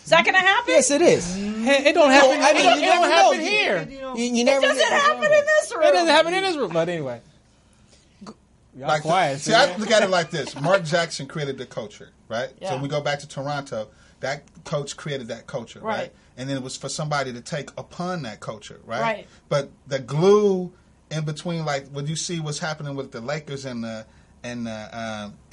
Is that going to happen? Yes, it is. Hey, it don't happen. I mean, it you don't never happen know. here. You It never doesn't happen in this room. It doesn't happen in this room. But anyway, y'all Like quiet. see, I look at it like this: Mark Jackson created the culture, right? Yeah. So we go back to Toronto. That coach created that culture, right? Right. And then it was for somebody to take upon that culture, right? Right. But the glue in between, like what you see, what's happening with the Lakers and the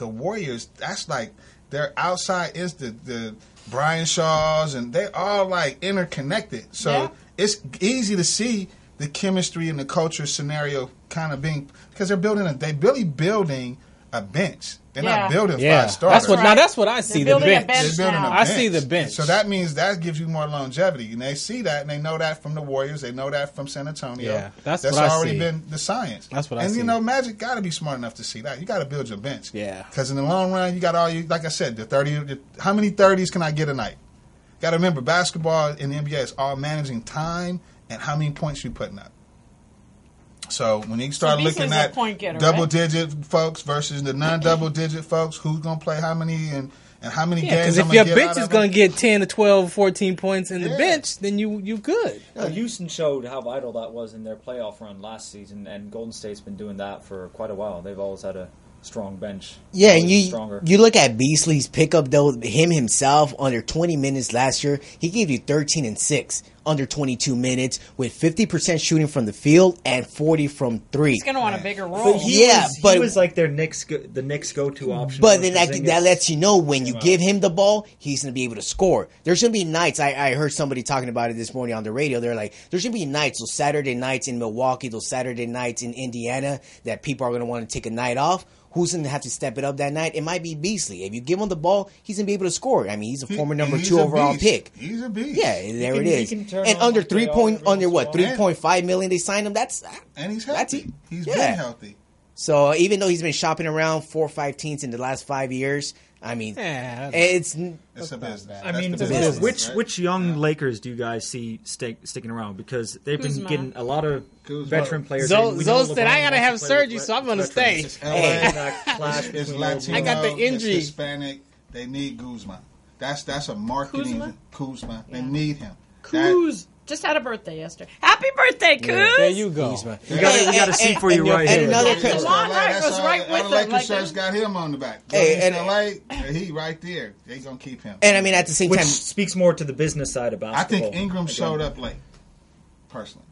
Warriors. That's like their outside is the Brian Shaws, and they're all like interconnected. So Yeah. it's easy to see the chemistry and the culture scenario kind of being because they're really building a bench. They're Yeah. not building Yeah, five starters. that's what I see. The building a bench. bench. They're building now. a I bench. see the bench. So that means that gives you more longevity. And they see that, and they know that from the Warriors. They know that from San Antonio. Yeah, that's what I already see. been the science. That's what I And, see. Magic got to be smart enough to see that. You got to build your bench. Yeah. Because in the long run, you got all you, like I said, how many 30s can I get a night? Got to remember, basketball in the NBA is all managing time and how many points you putting up. So when you start Beasley's looking a at point getter, double-digit folks versus the non-double-digit folks, who's going to play how many and how many Yeah, games because I'm if your gonna get bench out is of going them? to get 10 to 12, 14 points in the Yeah. bench, then you good. Houston showed how vital that was in their playoff run last season, and Golden State's been doing that for quite a while. They've always had a strong bench. Yeah, and Always you stronger. you look at Beasley's pickup though. Him himself under 20 minutes last year, he gave you 13 and 6 under 22 minutes with 50% shooting from the field and 40 from three. He's going to want a bigger But role. he but- was like their the Knicks go-to option. But for then that Porzingis. lets you know when you Wow. give him the ball, he's going to be able to score. There's going to be nights, I heard somebody talking about it this morning on the radio. They're like, there's going to be nights, those Saturday nights in Milwaukee, those Saturday nights in Indiana, that people are going to want to take a night off. Who's going to have to step it up that night? It might be Beasley. If you give him the ball, he's going to be able to score. I mean, he's a former number He's 2 a overall beast. pick. He's a beast. Yeah, there can- it he is. can turn And on under the playoff every under once what in a while. 3.5 million they signed him. That's And he's That's healthy. it. He's Yeah. been healthy. so. Even though he's been shopping around 4 or 5 teams in the last 5 years, I mean, Yeah, it's It's a business. I That's mean, the business, right? which young Lakers do you guys see sticking around? Because they've been Kuzma. getting a lot of Kuzma. veteron players. Zo We know said, LeBron I got to wants have play surgery, with so I'm going to stay. veterans. LA. That clash It's between Latino. I got the injury. It's Hispanic. They need Guzman. That's a marketing Kuzma. They need him. Kuz just had a birthday yesterday. Happy birthday, Kuz! There you go. We got a seat for you right and here. another And Kuz- Juwan Wright goes right with the him. Lakers Like shirts got him on the back. Hey, Hey, and- LA, he right there. They gonna keep him. and I mean at the same Which time. speaks more to the business side of I basketball. think Ingram Again. showed up late. Personally.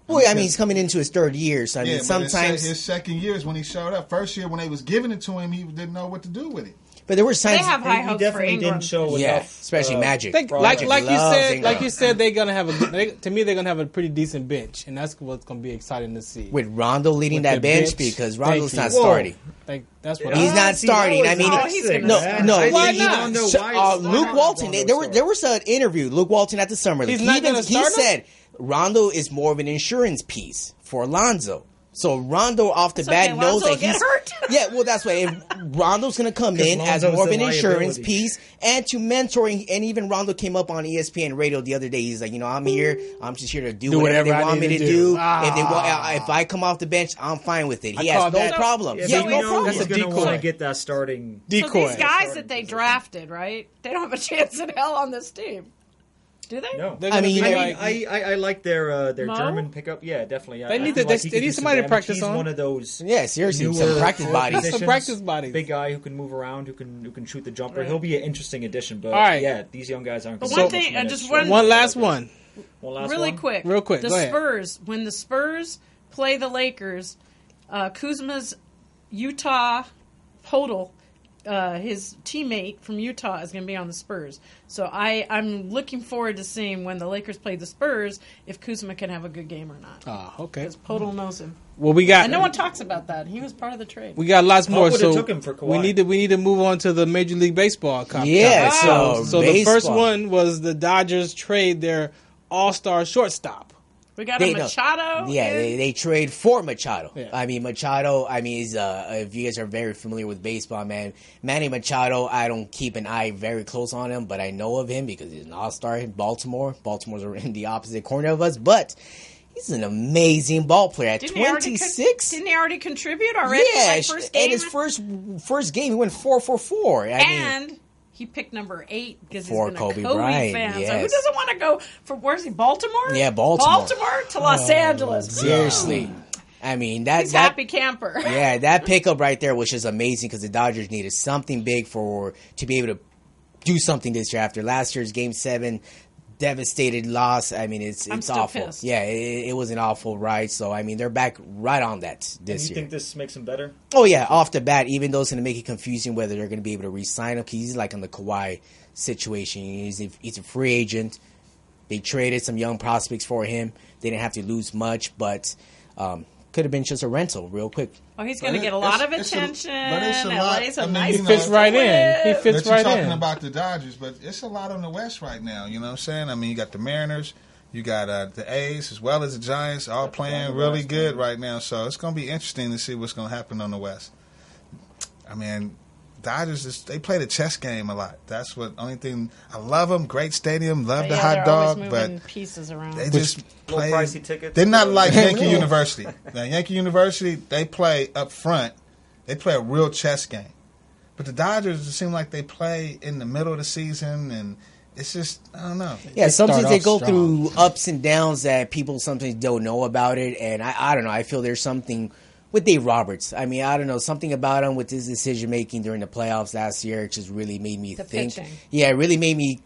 Well, I mean, he's coming into his 3rd year, so I mean, Yeah, but sometimes. his second year is when he showed up. First year when they was giving it to him, he didn't know what to do with it. But there were They times. have high He hopes for definitely Ingram. didn't show Yeah, enough. especially Magic. They, Magic like loves Ingram. you said, they're gonna have to me they're gonna have a pretty decent bench, and that's what's gonna be exciting to see. with Rondo leading With that the bench, bench. because Thank Rondo's you. not Whoa. starting. Like that's what He's not starting. I mean, he's gonna no, start. no. Why he- not? Luke Walton. There was an interview. Luke Walton at the Summer League. He's not gonna He start him? said Rondo is more of an insurance piece for Alonzo. So Rondo off the It's bat okay, knows Lonzo that will get he's hurt. yeah. Well, that's why if Rondo's going to come in as Lonzo's more of the an insurance liability. piece and to mentoring. And even Rondo came up on ESPN Radio the other day. He's like, I'm here. I'm just here to do whatever they whatever I want me need to to do. do. If I come off the bench, I'm fine with it. He I has call no that- problem. Yeah, Yeah, but we no know problem. he's That's a going to want decoy. to get that starting. So decoy. these guys that they drafted, right? They don't have a chance in hell on this team. Do they? No. They're I gonna mean, be you know, like- I like their Mo? German pickup. Yeah, definitely. They I need feel to- like they he could need do somebody to damage. practice He's on. one of those. Yeah, seriously, newer some practice forward bodies. positions. Some practice bodies. Big guy who can move around, who can shoot the jumper. Right. He'll be an interesting addition. But All right. yeah, these young guys aren't. But gonna one get much thing, minutes. just one- one last one. One last Really one? quick. Real quick, The go ahead. Spurs, when the Spurs play the Lakers, Kuzma's Utah Hodl, his teammate from Utah, is going to be on the Spurs. So I'm looking forward to seeing when the Lakers play the Spurs if Kuzma can have a good game or not. Ah, okay. Because Podol knows him. Well, we got And no one talks about that. He was part of the trade. we got lots more. would've So took him for Kawhi. we need to move on to the Major League Baseball. Yeah, topic. so the first baseball. one was the Dodgers trade their all-star shortstop. We got They a know. Machado. Yeah, in. they trade for Machado. Yeah. I mean, Machado, is, if you guys are very familiar with baseball, man, Manny Machado, I don't keep an eye very close on him, but I know of him because he's an all-star in Baltimore. Baltimore's in the opposite corner of us, but he's an amazing ball player. At Didn't he already 26? Didn't he already contribute already? Yeah, Like first game? at his first game, he went 4 for 4. I mean, And he picked number 8 because he's For been a Kobe Kobe Bryant, fan. So who yes. doesn't want to go from, where's he, Baltimore? Yeah, Baltimore. Baltimore to Los Angeles. seriously. I mean, that He's that happy camper. yeah, that pickup right there was just amazing because the Dodgers needed something big to be able to do something this year after last year's Game 7 devastated loss. I mean, it's still awful. pissed. Yeah, it was an awful ride. So I mean, they're back right on that And this you year. think this makes him better? Oh yeah, off the bat, even though it's going to make it confusing whether they're going to be able to re-sign him because he's like on the Kawhi situation. He's a free agent. They traded some young prospects for him. They didn't have to lose much, but could have been just a rental real quick. Oh, he's going to get a lot of attention. But it's a lot. LA's a I mean, nice you know, Fits right in. He But fits you're right talking in. about the Dodgers, but it's a lot on the West right now. You know what I'm saying? I mean, you got the Mariners, you got the A's, as well as the Giants, all playing really good right now. So it's going to be interesting to see what's going to happen on the West. I mean, Dodgers, they play the chess game a lot. That's what only thing. I love them. Great stadium. Love the hot they're dog, always but moving pieces around. they just play. pricey tickets. They're not like Yankee University. Now, Yankee University, they play up front. They play a real chess game. But the Dodgers, it seems like they play in the middle of the season, and it's just, I don't know. Yeah, sometimes start they off go strong. through ups and downs that people sometimes don't know about it, and I don't know. I feel there's something with Dave Roberts. I mean, I don't know, something about him with his decision making during the playoffs last year just really made me The think. pitching. Yeah, it really made me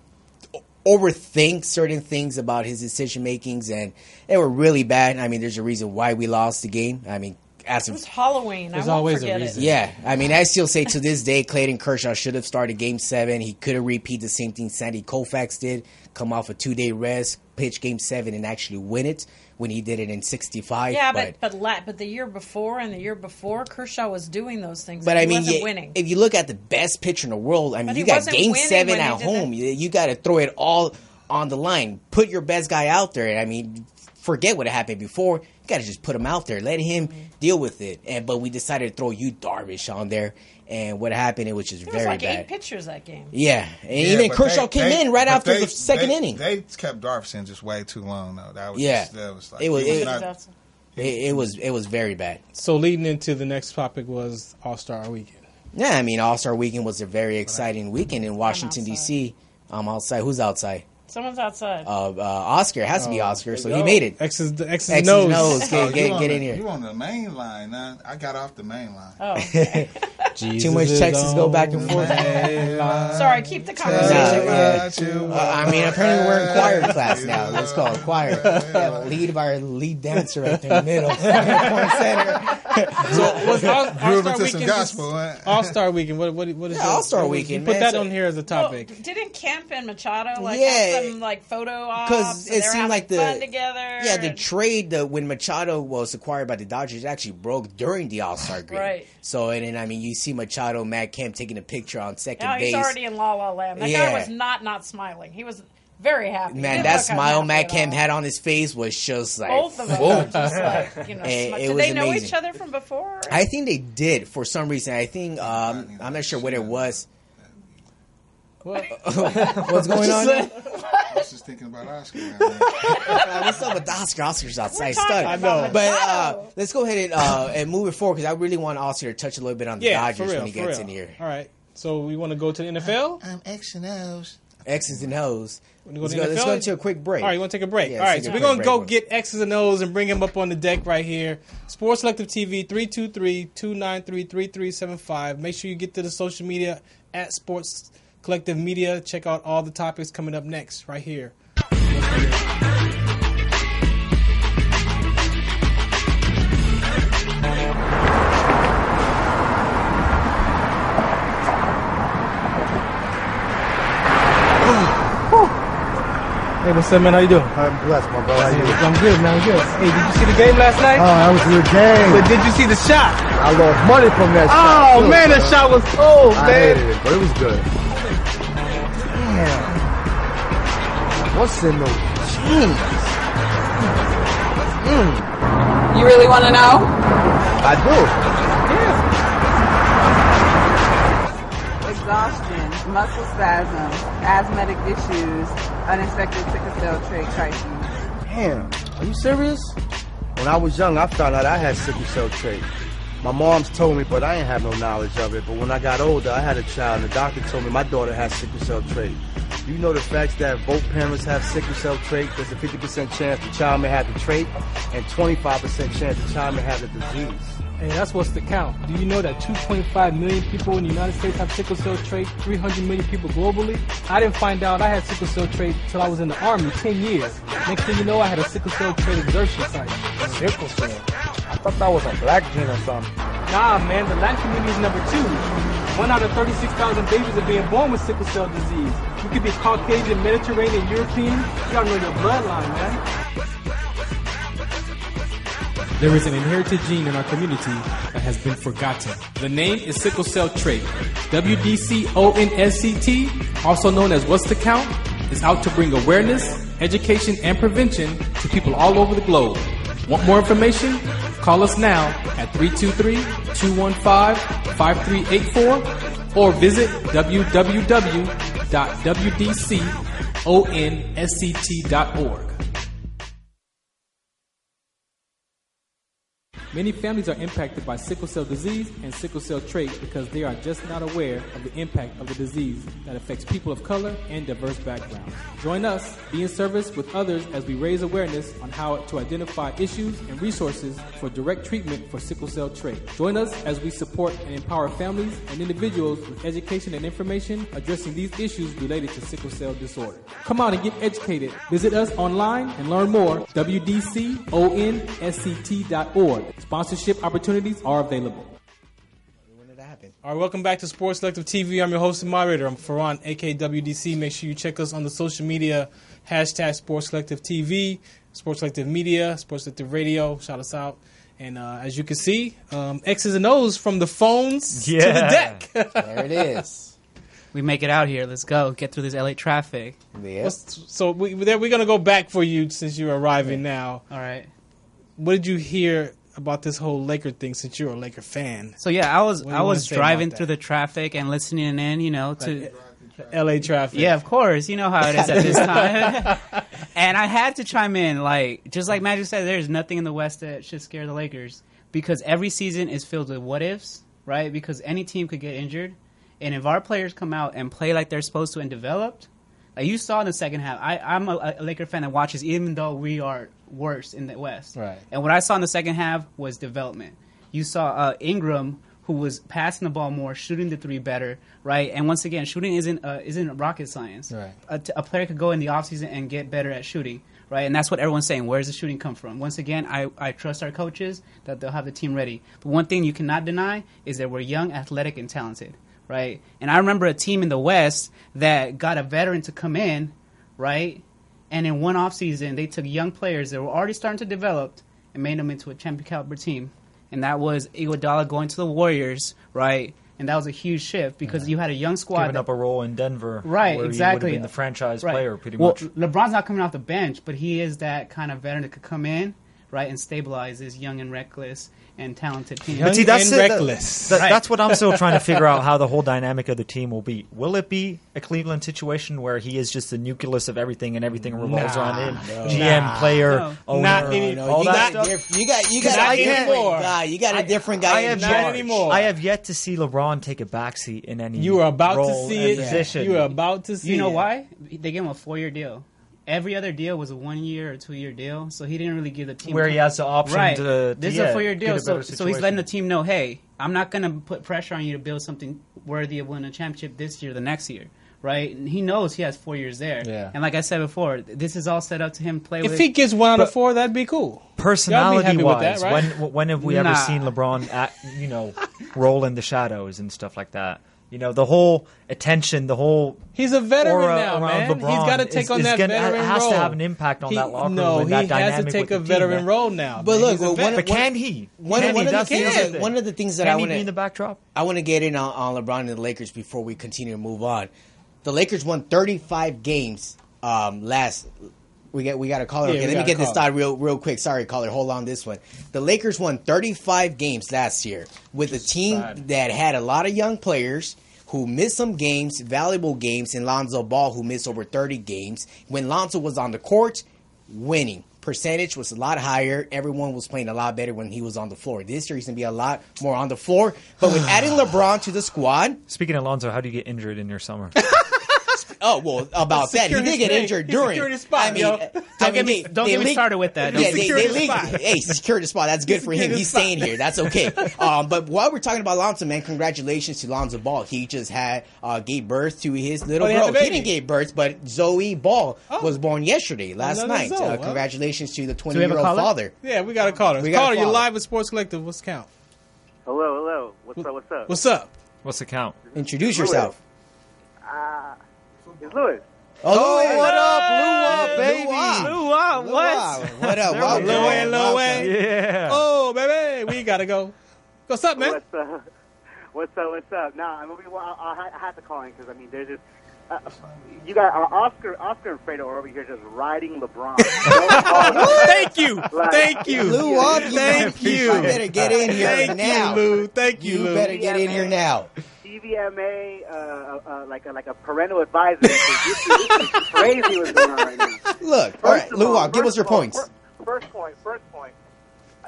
overthink certain things about his decision makings, and they were really bad. I mean, there's a reason why we lost the game. I mean, as It was Halloween. There's I won't always a forget reason. it. yeah, I mean, I still say to this day, Clayton Kershaw should have started Game 7. He could have repeated the same thing Sandy Koufax did, come off a 2-day rest, pitch Game 7, and actually win it when he did it in 65. Yeah, but the year before and the year before, Kershaw was doing those things. But and I he mean, wasn't winning. if you look at the best pitcher in the world, I mean, But you he got wasn't Game winning 7 when he at did home. that. You got to throw it all on the line. Put your best guy out there. I mean, forget what happened before. You got to just put him out there. Let him deal with it. But we decided to throw you Darvish on there. And what happened, it was just It was very like bad. 8 pitchers that game. Yeah, and Yeah, even but Kershaw came in right but after the second inning. They kept Darvish in just way too long, though. That was Yeah. just, that was like, It was- he it- not- It was very bad. So leading into the next topic was All-Star Weekend. Yeah, I mean, All-Star Weekend was a very exciting weekend in Washington, outside. D.C. I'm outside. Who's outside? Someone's outside. Oscar. It has to be Oscar, so he made it. X's X's nose. nose. Oh, Get you in here. You on the main line now? I got off the main line. Oh, okay. Too much Texas go back and forth. Sorry, keep the conversation going. I mean, apparently we're in choir class now. Let's call it choir. Yeah, lead by our lead dancer right there in the middle. Point center. So was Groove All-Star into some Weekend? gospel, huh? All-Star Weekend. What is Yeah, your- All-Star what- Weekend, Put man. that So- on here as a Well, topic. didn't Kemp and Machado Yeah. have some photo ops? 'Cause and it they were seemed having like the- fun together. Yeah, the and- trade when Machado was acquired by the Dodgers actually broke during the All-Star game. Right. So, and then, I mean, you see Machado, Matt Kemp taking a picture on second Now base. he's already in La La Land. That Yeah. guy was not smiling. He was very happy. He Man, didn't that look smile unhappy Matt at Kemp all. had on his face was just like, Both of them boom. were just like, It did was they know amazing. each other from before? I think they did for some reason. I think I'm not sure what it was. What's going on? I was just thinking about Oscar. Man. What's up with Oscar? Oscar's outside talking stuck. about But Machado. let's go ahead and move it forward because I really want Oscar to touch a little bit on the Yeah, Dodgers for real. when he for gets real. in here. All right. So we want to go to the NFL. I'm X and O's. X's and O's. Wanna Let's to the go NFL? into a quick break. All right, you want to take a break? Yeah, All let's right, take so a we're quick going to go break. get X's and O's and bring him up on the deck right here. Sports Selective TV, 323-293-3375. Make sure you get to the social media at Sports Collective Media. Check out all the topics coming up next right here. Hey, what's up, man? How you doing? I'm blessed, my brother. How you doing? I'm good, man. I'm good. Hey, did you see the game last night? Oh, that was a good game. But did you see the shot? I lost money from that shot. Oh, too. man, that shot was cold, I man. hated it, but it was good. Damn. What's in those jeans? You really want to know? I do. Exhaustion, muscle spasms, asthmatic issues, unexpected sickle cell trait crises. Damn. Are you serious? When I was young, I found out I had sickle cell trait. My mom's told me, but I ain't have no knowledge of it. But when I got older, I had a child, and the doctor told me my daughter has sickle cell trait. You know the facts that both parents have sickle cell trait? There's a 50% chance the child may have the trait, and 25% chance the child may have the disease. Hey, that's what's the count. Do you know that 2.5 million people in the United States have sickle cell trait? 300 million people globally? I didn't find out I had sickle cell trait until I was in the Army, 10 years. Next thing you know, I had a sickle cell trait exertion site. Sickle cell? I thought that was a black gene or something. Nah, man, the Latin community is number 2. 1 out of 36,000 babies are being born with sickle cell disease. You could be Caucasian, Mediterranean, European. You gotta know your bloodline, man. There is an inherited gene in our community that has been forgotten. The name is sickle cell trait. WDCONSCT, also known as What's the Count, is out to bring awareness, education, and prevention to people all over the globe. Want more information? Call us now at 323-215-5384 or visit www.wdconsct.org. Many families are impacted by sickle cell disease and sickle cell trait because they are just not aware of the impact of the disease that affects people of color and diverse backgrounds. Join us, be in service with others as we raise awareness on how to identify issues and resources for direct treatment for sickle cell trait. Join us as we support and empower families and individuals with education and information addressing these issues related to sickle cell disorder. Come out and get educated. Visit us online and learn more. WDCONSCT.org. Sponsorship opportunities are available. When did that happen? All right, welcome back to Sports Collective TV. I'm your host and moderator. I'm Farhan, aka WDC. Make sure you check us on the social media, hashtag Sports Collective TV, Sports Collective Media, Sports Collective Radio. Shout us out. And as you can see, X's and O's from the phones to the deck. There it is. We make it out here. Let's go. Get through this LA traffic. Yep. So we're going to go back for you since you're arriving now. All right. What did you hear about this whole Laker thing since you're a Laker fan? So yeah, I was What do you wanna say driving about through the traffic and listening in, to LA traffic. Yeah, of course. You know how it is at this time. And I had to chime in, just like Magic said, there's nothing in the West that should scare the Lakers because every season is filled with what ifs, right? Because any team could get injured. And if our players come out and play like they're supposed to and developed, like you saw in the second half, I'm a Laker fan that watches even though we are worse in the West. Right. And what I saw in the second half was development. You saw Ingram, who was passing the ball more, shooting the three better, right? And once again, shooting isn't rocket science. Right. A player could go in the offseason and get better at shooting, right? And that's what everyone's saying. Where does the shooting come from? Once again, I trust our coaches that they'll have the team ready. But one thing you cannot deny is that we're young, athletic, and talented, right? And I remember a team in the West that got a veteran to come in, right? And in one offseason, they took young players that were already starting to develop and made them into a champion caliber team. And that was Iguodala going to the Warriors, right? And that was a huge shift because you had a young squad. Giving up a role in Denver. Right, where exactly. He would have been the franchise Right. player pretty well, much. LeBron's not coming off the bench, but he is that kind of veteran that could come in, right, and stabilize this young and reckless and talented team. But see, that's and it. reckless. That's what I'm still trying to figure out how the whole dynamic of the team will be. Will it be a Cleveland situation where he is just the nucleus of everything and everything revolves around him? GM, player, owner, Not any- all you that got stuff? you got Not a different anymore. guy. You got a different guy. I in have Not charge. anymore. I have yet to see LeBron take a backseat in any You are about role to see and it. position. You are about to see it. You know why? They gave him a 4-year deal. Every other deal was a 1-year or 2-year deal, so he didn't really give the team Where he has the option right. to This is yeah, a 4-year get deal, a so better he's letting the situation. team know, hey, I'm not going to put pressure on you to build something worthy of winning a championship this year, the next year, right? And he knows he has 4 years there. Yeah. And like I said before, this is all set up to him play with. If he gets 1 out of 4, that'd be cool. Personality with that, wise, right? when have we ever Nah. seen LeBron roll in the shadows and stuff like that? The whole attention, the whole He's a veteran aura now, around man. LeBron He's got to take on that veteran has role. to have an impact on that locker room. No, and he that has dynamic to take with a the veteran team, role now. But man. look, He's a well, vet. But can he? One Can he? of That's the other thing. one of the things that Can I he want be in the backdrop? I want to get in on LeBron and the Lakers before we continue to move on. The Lakers won 35 games last. We got a caller. Yeah, Okay, we let me got get a this caller. started real quick. Sorry, caller. Hold on this one. The Lakers won 35 games last year with a team that had a lot of young players who missed some games, valuable games, and Lonzo Ball, who missed over 30 games. When Lonzo was on the court, winning percentage was a lot higher. Everyone was playing a lot better when he was on the floor. This year, he's going to be a lot more on the floor. But with adding LeBron to the squad, Speaking of Lonzo, how do you get injured in your summer? oh, well, about that. He did get injured during. secured his spot, I mean, yo. Don't get me started with that. Don't Yeah, secure they the leaked. spot. Hey, secured the spot. That's good for him. secured He's the spot. staying here. That's okay. But while we're talking about Lonzo, man, congratulations to Lonzo Ball. He just gave birth to his little Oh, he had bro. a baby. He didn't give birth, but Zoe Ball was born yesterday, last Another night. Zoe, huh? Congratulations to the we have a 20-year-old caller? father. Yeah, we got a caller. We got a Caller, you're caller. live with Sports Collective. What's the count? Hello. What's up? What's up? What's the count? Introduce yourself. It's Lewis. Oh, what up, baby? What up? Welcome. Lil Wayne. Yeah. Oh, baby, we gotta go. What's up, man? What's up? Nah, I had to call in because, I mean, there's just... you got Oscar and Fredo are over here just riding LeBron. Thank you. Thank you. Lou, Thank you. You better get in here now. Thank you, Lou. You better get in here now. TVMA, like a parental advisor. This is crazy what's going on right now. Look, all right, Lou, give us your points. First point.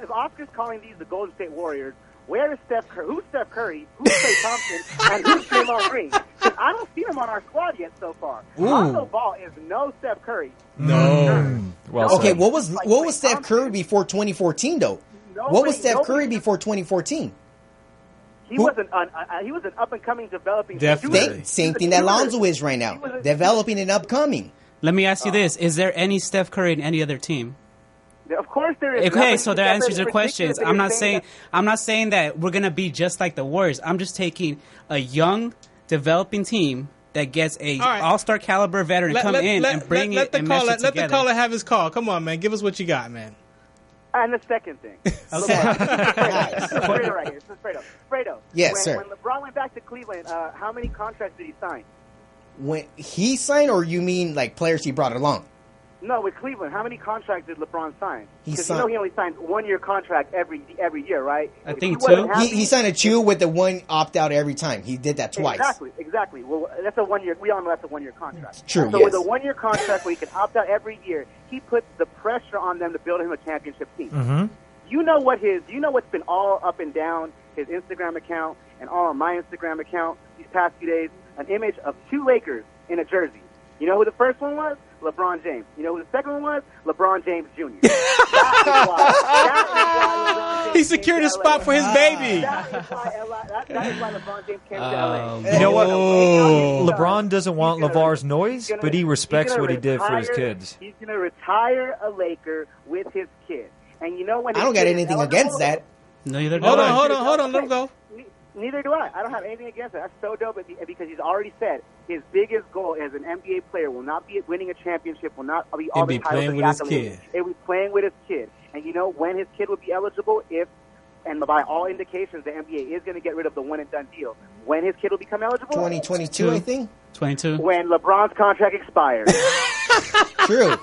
If Oscar's calling these the Golden State Warriors, where is Steph Curry? Who's Steph Curry? Who's Klay Thompson? And who's Draymond Green? Because I don't see them on our squad yet so far. Lonzo Ball is no Steph Curry. No. Well Okay, said. what was Steph Curry before 2014 though? What was Steph Curry before 2014? He was an up and coming developing. Definitely. Same thing that Lonzo is right now, developing and upcoming. Let me ask you this: is there any Steph Curry in any other team? Of course there is. Okay, so that answers your questions. I'm not saying that we're gonna be just like the Warriors. I'm just taking a young, developing team that gets a all-star caliber veteran and bring it and mesh it together. Let the caller have his call. Come on, man. Give us what you got, man. And the second thing. Okay. Fredo right here. This is Fredo. Yes, sir. When LeBron went back to Cleveland, how many contracts did he sign? When he signed, or you mean like players he brought along? No, with Cleveland, how many contracts did LeBron sign? He Because signed- he only signs 1 year contract every year, right? I If think he wasn't two. happy- He signed a 2 with the 1 opt out every time. He did that twice. Exactly. Well, that's a 1 year. We all know that's a 1 year contract. True, So yes. with a 1 year contract where he can opt out every year, he puts the pressure on them to build him a championship team. Mm-hmm. You know what's been all up and down his Instagram account and all on my Instagram account these past few days? An image of 2 Lakers in a jersey. You know who the first one was? LeBron James. You know who the second one was? LeBron James Jr. That is why He secured a spot for his baby. That is why LeBron James came to LA. You know what? Oh. LeBron doesn't want LeVar's noise, He's gonna- but he respects he's gonna what he did for his retire- kids. He's going to retire a Laker with his kid. And you know when I his don't got kid is anything eligible- against that. Neither do Hold I. on. Let him go. Neither do I. I don't have anything against it. That's so dope because he's already said his biggest goal as an NBA player will not be winning a championship, will not be all He'll the be titles playing and with his accolades. kid. He'll be playing with his kid. And you know when his kid would be eligible? And by all indications, the NBA is going to get rid of the one and done deal. When his kid will become eligible? 2022, I think. 22. When LeBron's contract expires. True.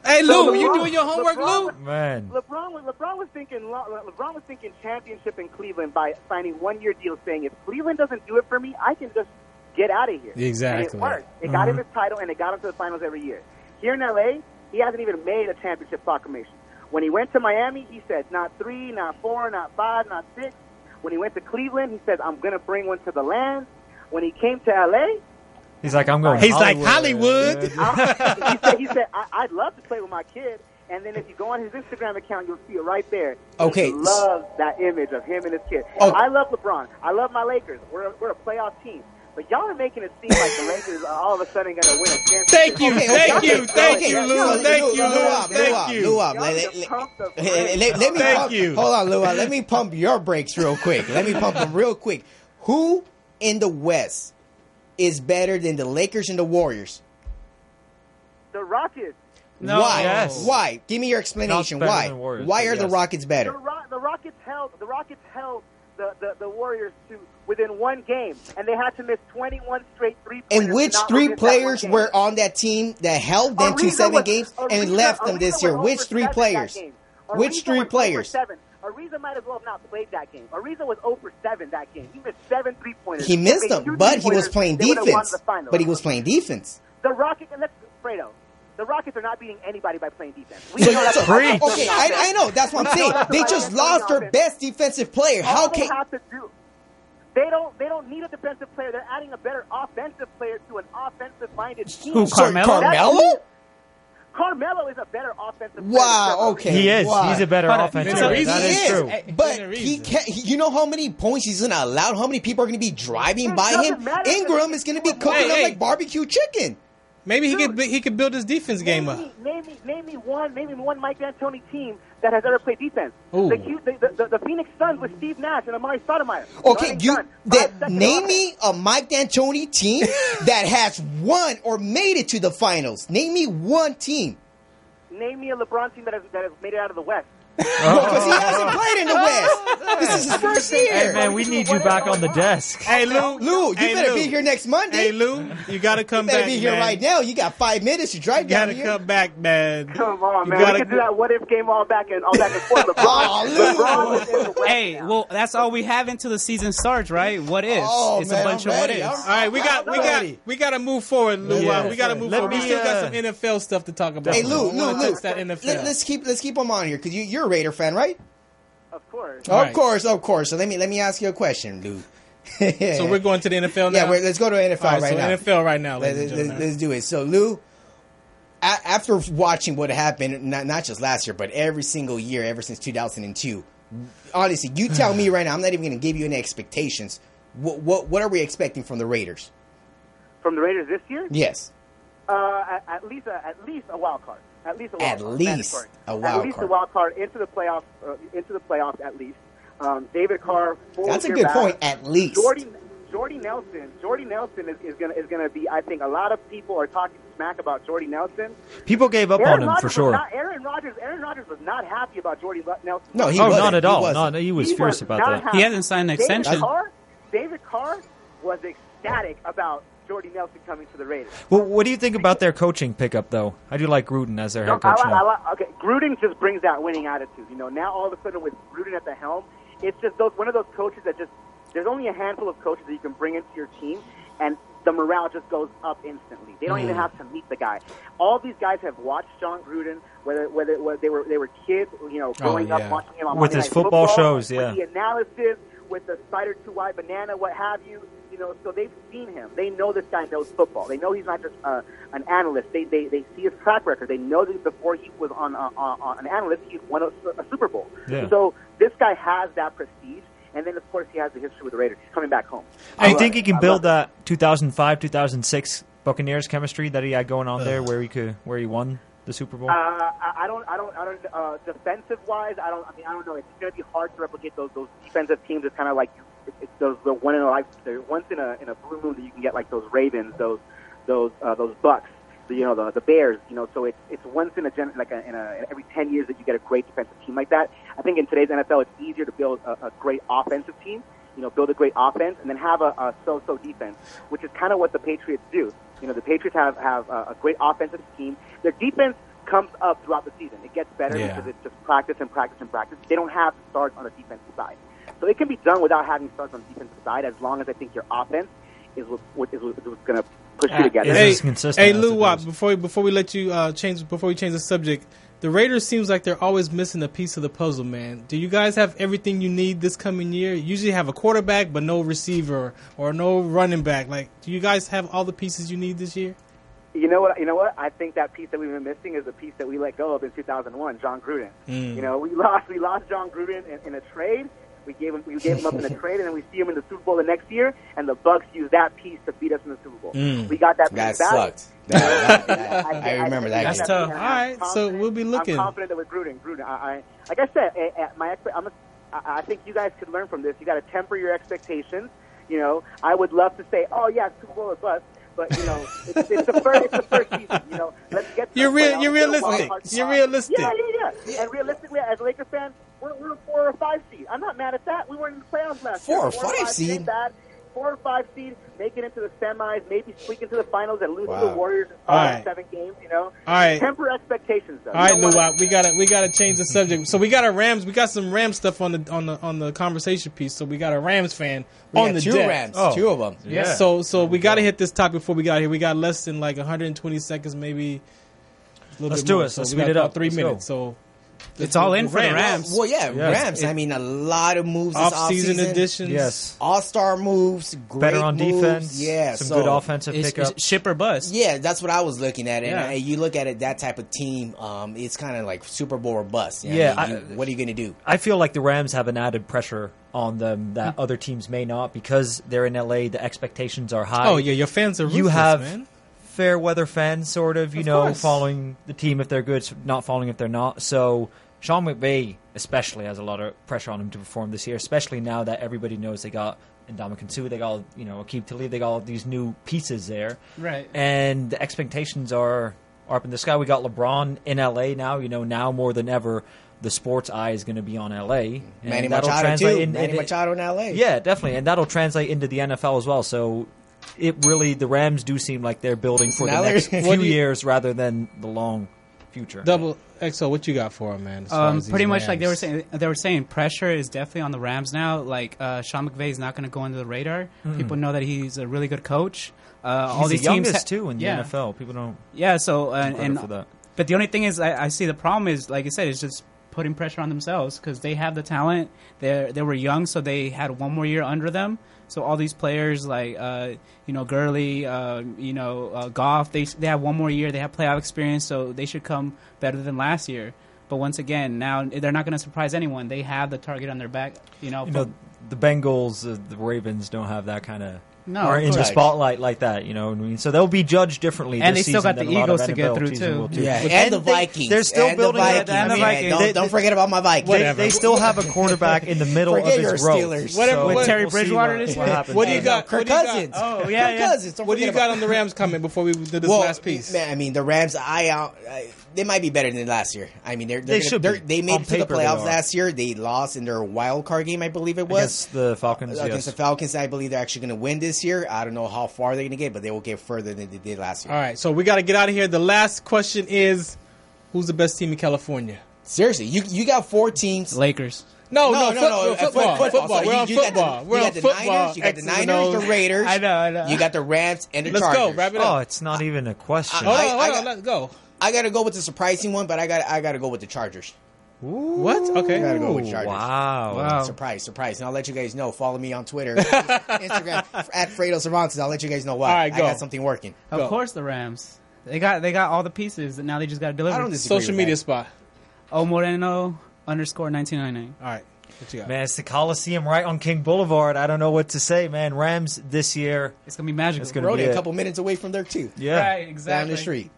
Hey, So Lou, you LeBron- doing your homework, Lou? Man. LeBron was thinking championship in Cleveland by signing 1 year deal, saying if Cleveland doesn't do it for me, I can just get out of here. Exactly. And it worked. It got him his title, and it got him to the finals every year. Here in LA, he hasn't even made a championship proclamation. When he went to Miami, he said not 3, not 4, not 5, not 6. When he went to Cleveland, he said I'm going to bring one to the land. When he came to LA, He's like, I'm going. He's like Hollywood. he said I'd love to play with my kid. And then if you go on his Instagram account, you'll see it right there. Okay. He loves that image of him and his kid. Oh. I love LeBron. I love my Lakers. We're a playoff team. But y'all are making it seem like the Lakers are all of a sudden going to win a championship. Thank you, Okay, thank okay, you, thank okay. you, Lou. Thank you, Lou. Thank you. Lou up. Y'all Let just me pumped the brakes. Thank pump. you. Hold on, Lou. Let me pump your brakes real quick. Let me pump them real quick. Who in the West is better than the Lakers and the Warriors? The Rockets. No. Why? Yes. Why? Give me your explanation. Not better Why? than Warriors, Why but are the yes. Rockets better? The Rockets held the Warriors to within one game, and they had to miss 21 straight three-pointers. And which to not three miss that one players game. were on that team that held them to Ariza 7 was- games and Ariza- left them Ariza this year? was Which over 3 7 players? that game. Which Ariza 3 was players? over 7. Ariza might as well have not played that game. Ariza was 0-7 that game. He missed 7 3-pointers. He missed If they them, shoot but he was three-pointers, playing they would've won defense. the finals. But he was playing defense. The Rockets, and let's Fredo. The Rockets are not beating anybody by playing defense. We So, know that's Preach. okay, I know. That's what I'm saying. They just lost their best defensive player. How All they can? have to do. They don't need a defensive player. They're adding a better offensive player to an offensive-minded team. Who, Sorry, Carmelo? Carmelo? Carmelo is a better offensive player. Wow. than Okay. He is. Wow. He's a better Hold on. offensive So player. he That is. is true. But he can't. You know how many points he's gonna allow? How many people are gonna be driving by doesn't him? matter. Ingram is gonna be cooking Hey, them hey. like barbecue chicken. Maybe he could build his defense game up. Name me one Mike D'Antoni team that has ever played defense. Ooh. The Phoenix Suns with Steve Nash and Amari Stoudemire. Okay, name me a Mike D'Antoni team that has won or made it to the finals. Name me one team. Name me a LeBron team that has made it out of the West. Because he hasn't played in the West. This is his first year. Hey, man, we need you back on the desk. Hey, Lou. Lou, you better be here next Monday. Hey, Lou, you got to come back, You better be here man. right now. You got 5 minutes to drive down here. You got to come back, man. Come on, man. We can do that what-if game all back and forth. LeBron is in the West Hey, now. well, that's all we have until the season starts, right? What ifs? Oh, It's man, a bunch I'm of what ready. ifs. All right, we got to move forward, Lou. Yeah. We got to move forward. We still got some NFL stuff to talk about. Hey, Lou, I wanna Lou. touch that NFL. Let's keep him on here because you're a Raider fan, right? Of course. All right. Of course. So let me ask you a question, Lou. So we're going to the NFL now? Yeah, let's go to NFL All right, right so now. NFL right now, ladies and gentlemen. Let's do it. So, Lou, after watching what happened, not just last year, but every single year ever since 2002, honestly, you tell me right now, I'm not even going to give you any expectations. What are we expecting from the Raiders? From the Raiders this year? Yes. At least a wild card. At least a wild card. Mandatory. At least a wild card into the playoffs. At least. David Carr. That's a good point. At least. Jordy Nelson is gonna be. I think a lot of people are talking smack about Jordy Nelson. People gave up on him for sure. Aaron Rodgers was not happy about Jordy Nelson. No, he wasn't. wasn't. Not at all. He He was fierce about that. happy. He hasn't signed an extension. David Carr was ecstatic about Jordy Nelson coming to the Raiders. Well, what do you think about their coaching pickup, though? I do like Gruden as their head coach now. Okay, Gruden just brings that winning attitude. You know, now all of a sudden with Gruden at the helm, it's just one of those coaches that just there's only a handful of coaches that you can bring into your team, and the morale just goes up instantly. They don't even have to meet the guy. All these guys have watched John Gruden, whether they were kids, you know, growing up watching him on with Monday his Night football shows, yeah. with the analysis, with the spider too wide banana, what have you. You know, so they've seen him. They know this guy knows football. They know he's not just an analyst. They see his track record. They know that before he was on an analyst, he won a Super Bowl. Yeah. So this guy has that prestige. And then, of course, he has the history with the Raiders. He's coming back home. I think he can build that 2005, 2006 Buccaneers chemistry that he had going on there, where he won the Super Bowl. I don't. Defensive wise, I don't know. It's going to be hard to replicate those defensive teams. It's kind of like it's those the one in a life. Once in a blue moon that you can get like those Ravens, those Bucks. The Bears, so it's once in every 10 years that you get a great defensive team like that. I think in today's NFL, it's easier to build a great offensive team, build a great offense, and then have a so-so defense, which is kind of what the Patriots do. The Patriots have a great offensive team. Their defense comes up throughout the season. It gets better because it's just practice and practice and practice. They don't have starts on the defensive side. So it can be done without having starts on the defensive side, as long as I think your offense is what's going to push you together. Hey, Lou Watt, before we let you change the subject, the Raiders seems like they're always missing a piece of the puzzle, man. Do you guys have everything you need this coming year? You usually have a quarterback, but no receiver or no running back. Like, do you guys have all the pieces you need this year? You know what? I think that piece that we've been missing is the piece that we let go of in 2001, John Gruden. We lost John Gruden in a trade. We gave him up in a trade, and then we see him in the Super Bowl the next year, and the Bucs used that piece to beat us in the Super Bowl. We got that piece back. That sucked. I remember that. That's tough. All right, so we'll be looking. I'm confident that with Gruden, like I said, I think you guys could learn from this. You got to temper your expectations. I would love to say, oh yeah, Super Bowl or bust. But it's the first season. Let's get. You're realistic. You're realistic. Yeah. And realistically, as a Lakers fan, we're a 4 or 5 seed. I'm not mad at that. We weren't in the playoffs last year. 4 or 5 seed. 4 or 5 seed, make it into the semis, maybe squeak into the finals and lose to the Warriors in 7 games. All right. Temper expectations, though. All right, Lou, we gotta change the subject. So we got some Rams stuff on the conversation piece. So we got a Rams fan on the deck. Rams, oh. 2 of them. Yeah. So we got to hit this topic before we got here. We got less than like 120 seconds, maybe. Let's do it. So Let's we got speed it about up. 3 Let's minutes. go. So it's all in for the Rams. Well, Rams. I mean, a lot of moves this off-season offseason. additions. Yes. All-star moves. Great better on moves. defense. Yeah. Some good offensive pickup. It's ship or bust. Yeah, that's what I was looking at. And Yeah. you look at it, that type of team, it's kind of like Super Bowl or bust. What are you going to do? I feel like the Rams have an added pressure on them that other teams may not, because they're in LA. The expectations are high. Oh yeah, your fans are ruthless, man. fair weather fans, sort of, course. following the team if they're good, not following if they're not. So Sean McVay especially has a lot of pressure on him to perform this year, especially now that everybody knows they got Ndamukong Suh, they got, Aqib Talib, they got all these new pieces there. Right. And the expectations are up in the sky. We got LeBron in LA now, now more than ever. The sports eye is going to be on LA. Manny Machado too. Manny Machado in LA. Yeah, definitely, and that'll translate into the NFL as well. So, the Rams do seem like they're building for the next few years rather than the long future. Double XO, what you got for him, man? Pretty much like they were saying, pressure is definitely on the Rams now. Like Sean McVay is not going to go under the radar. People know that he's a really good coach. All these the youngest teams too in the NFL. People don't. Yeah. So for that. But the only thing is, I see the problem is, like I said, is just putting pressure on themselves because they have the talent. They were young, so they had one more year under them. So all these players like Gurley, Goff, they have one more year. They have playoff experience, so they should come better than last year. But once again, now they're not going to surprise anyone. They have the target on their back. The Bengals, the Ravens don't have that kind of. Or in the spotlight like that, So they'll be judged differently. And this they still got season the Eagles to get through too. Yeah, and the Vikings. They're still building the Vikings. Don't forget about my Vikings. They still have a quarterback in the middle of his growth. Whatever. With Terry Bridgewater this year. What do you got? Kirk Cousins. Oh yeah, Cousins. What do you got on the Rams coming before we do this last piece? Man, I mean, the Rams. They might be better than last year. I mean, they made it to the playoffs last year. They lost in their wild card game, I believe it was against the Falcons. Against the Falcons, I believe they're actually going to win this year. I don't know how far they're going to get, but they will get further than they did last year. All right, so we got to get out of here. The last question is, who's the best team in California? Seriously, you got 4 teams. Lakers. No, football. We're on football. You got the Niners, you got the Niners, the Raiders. I know. You got the Rams and the Chargers. Chargers. Let's go, wrap it up. Oh, it's not even a question. Hold on, let's go. I got to go with the surprising one, but I got to go with the Chargers. Ooh. What? Okay. I got to go with Chargers. Wow. Surprise. And I'll let you guys know. Follow me on Twitter, Instagram, at Fredo Cervantes. I'll let you guys know why. All right, go. I got something working. Of course, the Rams. They got all the pieces, and now they just got to deliver. I don't disagree Social with media that. spot. _Moreno_1999. All right. What you got? Man, it's the Coliseum right on King Boulevard. I don't know what to say, man. Rams this year. It's going to be magical. It's gonna Brody, be a couple minutes away from there, too. Yeah. Right, exactly. Down the street.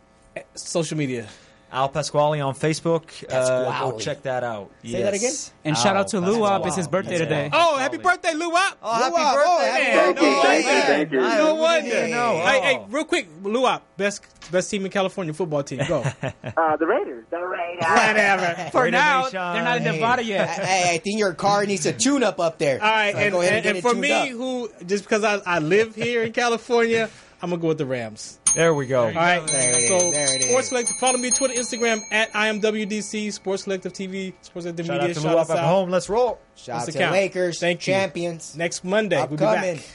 Social media. Al Pasquale on Facebook. Pasquale. Go check that out. Say that again? And shout out to Luop. It's his birthday today. Oh, happy birthday, Luop. Oh, happy Luop. birthday, man. Thank you. No wonder. No. Hey, real quick, Luop, best team in California football team. Go. The Raiders. Whatever. For now, Nation. they're not in Nevada yet. Hey, I think your car needs a tune-up up there. All right, So go ahead and get for it tuned me, up. who just because I live here in California, I'm gonna go with the Rams. There we go. All right, There it so is, there it is. Sports Collective. Follow me on Twitter, Instagram at IamWDC, Sports Collective TV, Sports Collective Shout Media. out to Luop at home. Let's roll. Shout out What's to the count? Lakers, Thank you. champions. Next Monday, we'll be Upcoming. back.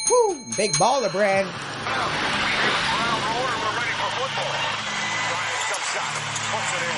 Woo, big baller brand. We're ready for football. Bryant jump shot. Puts it in.